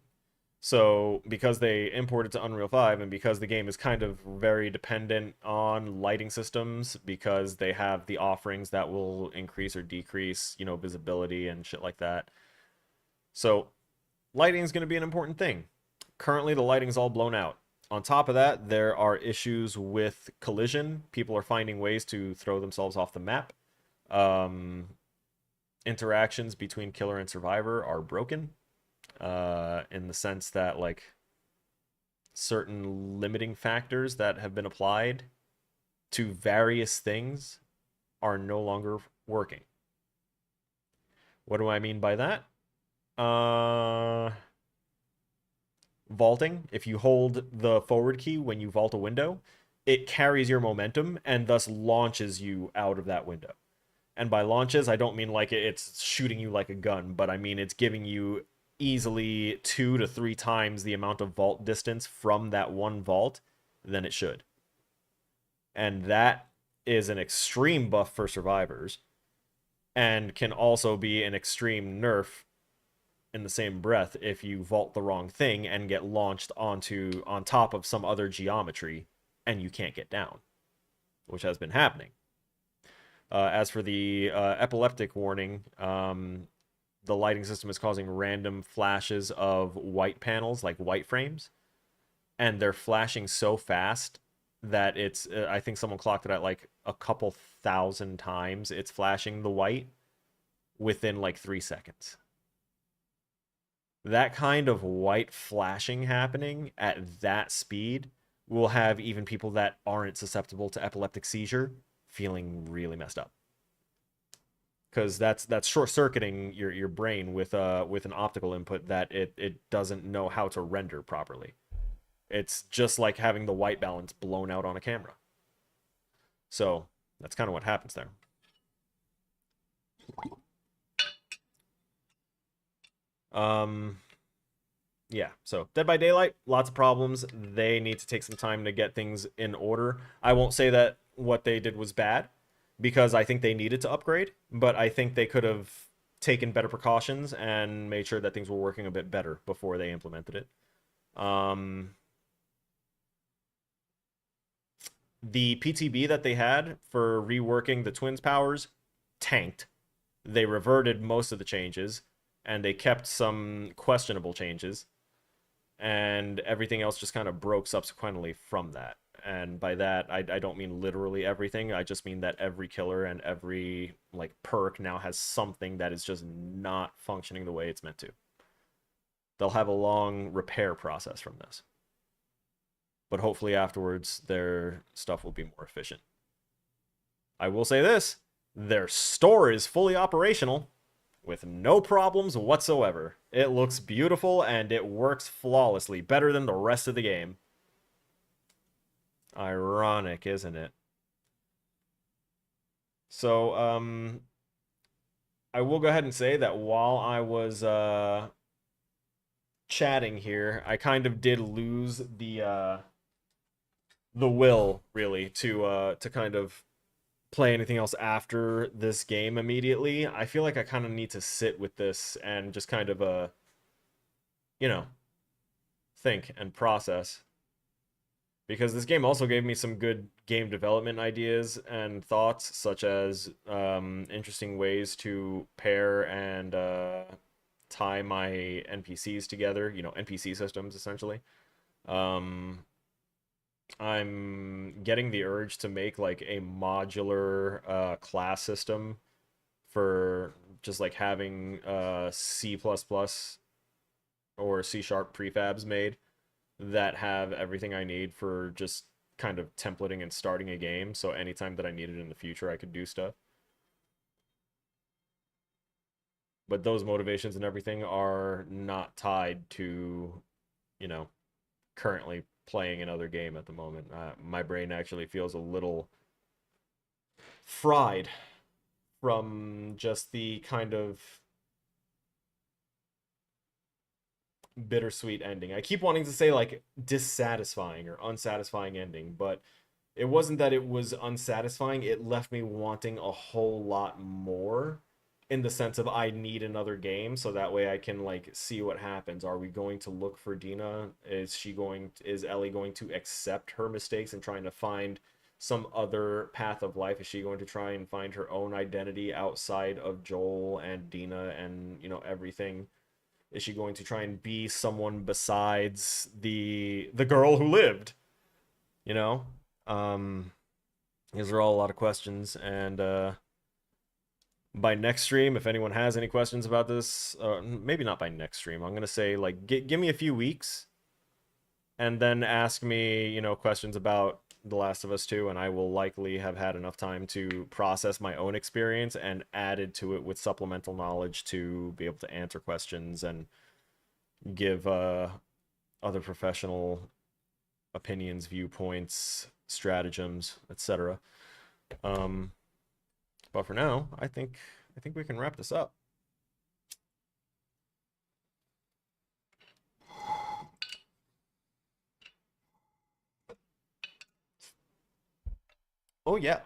So because they imported to Unreal 5, and because the game is kind of very dependent on lighting systems, because they have the offerings that will increase or decrease, you know, visibility and shit like that. So lighting is going to be an important thing. Currently, the lighting's all blown out. On top of that, there are issues with collision. People are finding ways to throw themselves off the map. Interactions between killer and survivor are broken, in the sense that like certain limiting factors that have been applied to various things are no longer working. What do I mean by that? Vaulting, if you hold the forward key when you vault a window, it carries your momentum and thus launches you out of that window. And by launches, I don't mean like it's shooting you like a gun, but I mean it's giving you easily 2 to 3 times the amount of vault distance from that one vault than it should. And that is an extreme buff for survivors, and can also be an extreme nerf in the same breath if you vault the wrong thing and get launched on top of some other geometry and you can't get down, which has been happening. As for the epileptic warning, the lighting system is causing random flashes of white panels, like white frames, and they're flashing so fast that it's, I think someone clocked it at like a couple thousand times it's flashing the white within like 3 seconds. That kind of white flashing happening at that speed will have even people that aren't susceptible to epileptic seizure feeling really messed up, because that's short-circuiting your brain with an optical input that it doesn't know how to render properly. It's just like having the white balance blown out on a camera. So that's kind of what happens there. Yeah, so Dead by Daylight, lots of problems. They need to take some time to get things in order. I won't say that what they did was bad, because I think they needed to upgrade, but I think they could have taken better precautions and made sure that things were working a bit better before they implemented it. The PTB that they had for reworking the Twins' powers tanked. They reverted most of the changes, and they kept some questionable changes, and everything else just kind of broke subsequently from that. And by that, I don't mean literally everything. I just mean that every killer and every like perk now has something that is just not functioning the way it's meant to. They'll have a long repair process from this. But hopefully afterwards, their stuff will be more efficient. I will say this, their store is fully operational with no problems whatsoever. It looks beautiful and it works flawlessly, better than the rest of the game. Ironic, isn't it? So, I will go ahead and say that while I was chatting here, I kind of did lose the will really to kind of play anything else after this game immediately. I feel like I kind of need to sit with this and just kind of you know, think and process. Because this game also gave me some good game development ideas and thoughts, such as interesting ways to pair and tie my NPCs together, you know, NPC systems, essentially. I'm getting the urge to make, like, a modular class system for just, like, having C++ or C# prefabs made that have everything I need for just kind of templating and starting a game, so anytime that I need it in the future, I could do stuff. But those motivations and everything are not tied to, you know, currently playing another game at the moment. My brain actually feels a little fried from just the kind of bittersweet ending. I keep wanting to say like dissatisfying or unsatisfying ending, but it wasn't that it was unsatisfying. It left me wanting a whole lot more, in the sense of I need another game so that way I can like see what happens. Are we going to look for Dina? Is Ellie going to accept her mistakes and trying to find some other path of life? Is she going to try and find her own identity outside of Joel and Dina and, you know, everything? Is she going to try and be someone besides the girl who lived? You know? These are all a lot of questions, and by next stream, if anyone has any questions about this, maybe not by next stream, I'm gonna say, like, give me a few weeks, and then ask me, you know, questions about The Last of Us 2, and I will likely have had enough time to process my own experience and added to it with supplemental knowledge to be able to answer questions and give other professional opinions, viewpoints, stratagems, etc. But for now, I think we can wrap this up. Oh yeah.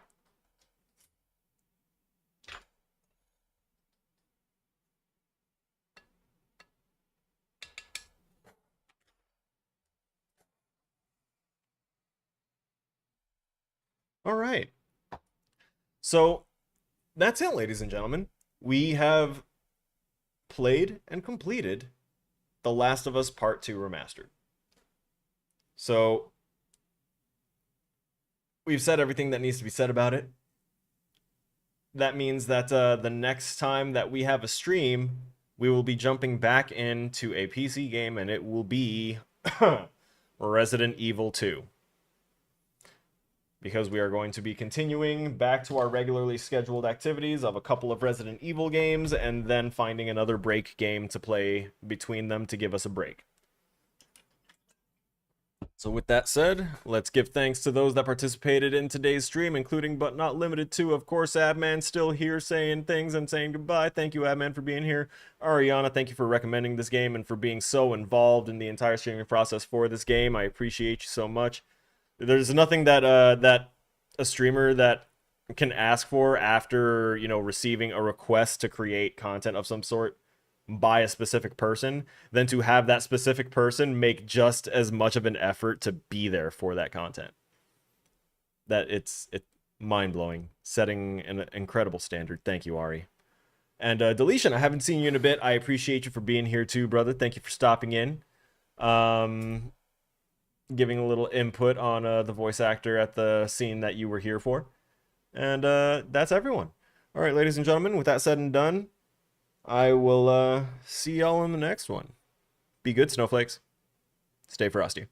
All right. So that's it, ladies and gentlemen. We have played and completed The Last of Us Part 2 Remastered. So we've said everything that needs to be said about it. That means that the next time that we have a stream, we will be jumping back into a PC game, and it will be Resident Evil 2. Because we are going to be continuing back to our regularly scheduled activities of a couple of Resident Evil games, and then finding another break game to play between them to give us a break. So with that said, let's give thanks to those that participated in today's stream, including but not limited to, of course, Abman, still here saying things and saying goodbye. Thank you, Abman, for being here. Ariana, thank you for recommending this game and for being so involved in the entire streaming process for this game. I appreciate you so much. There's nothing that that a streamer that can ask for after, you know, receiving a request to create content of some sort by a specific person than to have that specific person make just as much of an effort to be there for that content. That it's mind-blowing, setting an incredible standard. Thank you, Ari. And Deletion, I haven't seen you in a bit. I appreciate you for being here too, brother. Thank you for stopping in. giving a little input on the voice actor at the scene that you were here for. And that's everyone. All right, ladies and gentlemen, with that said and done, I will see y'all in the next one. Be good, snowflakes. Stay frosty.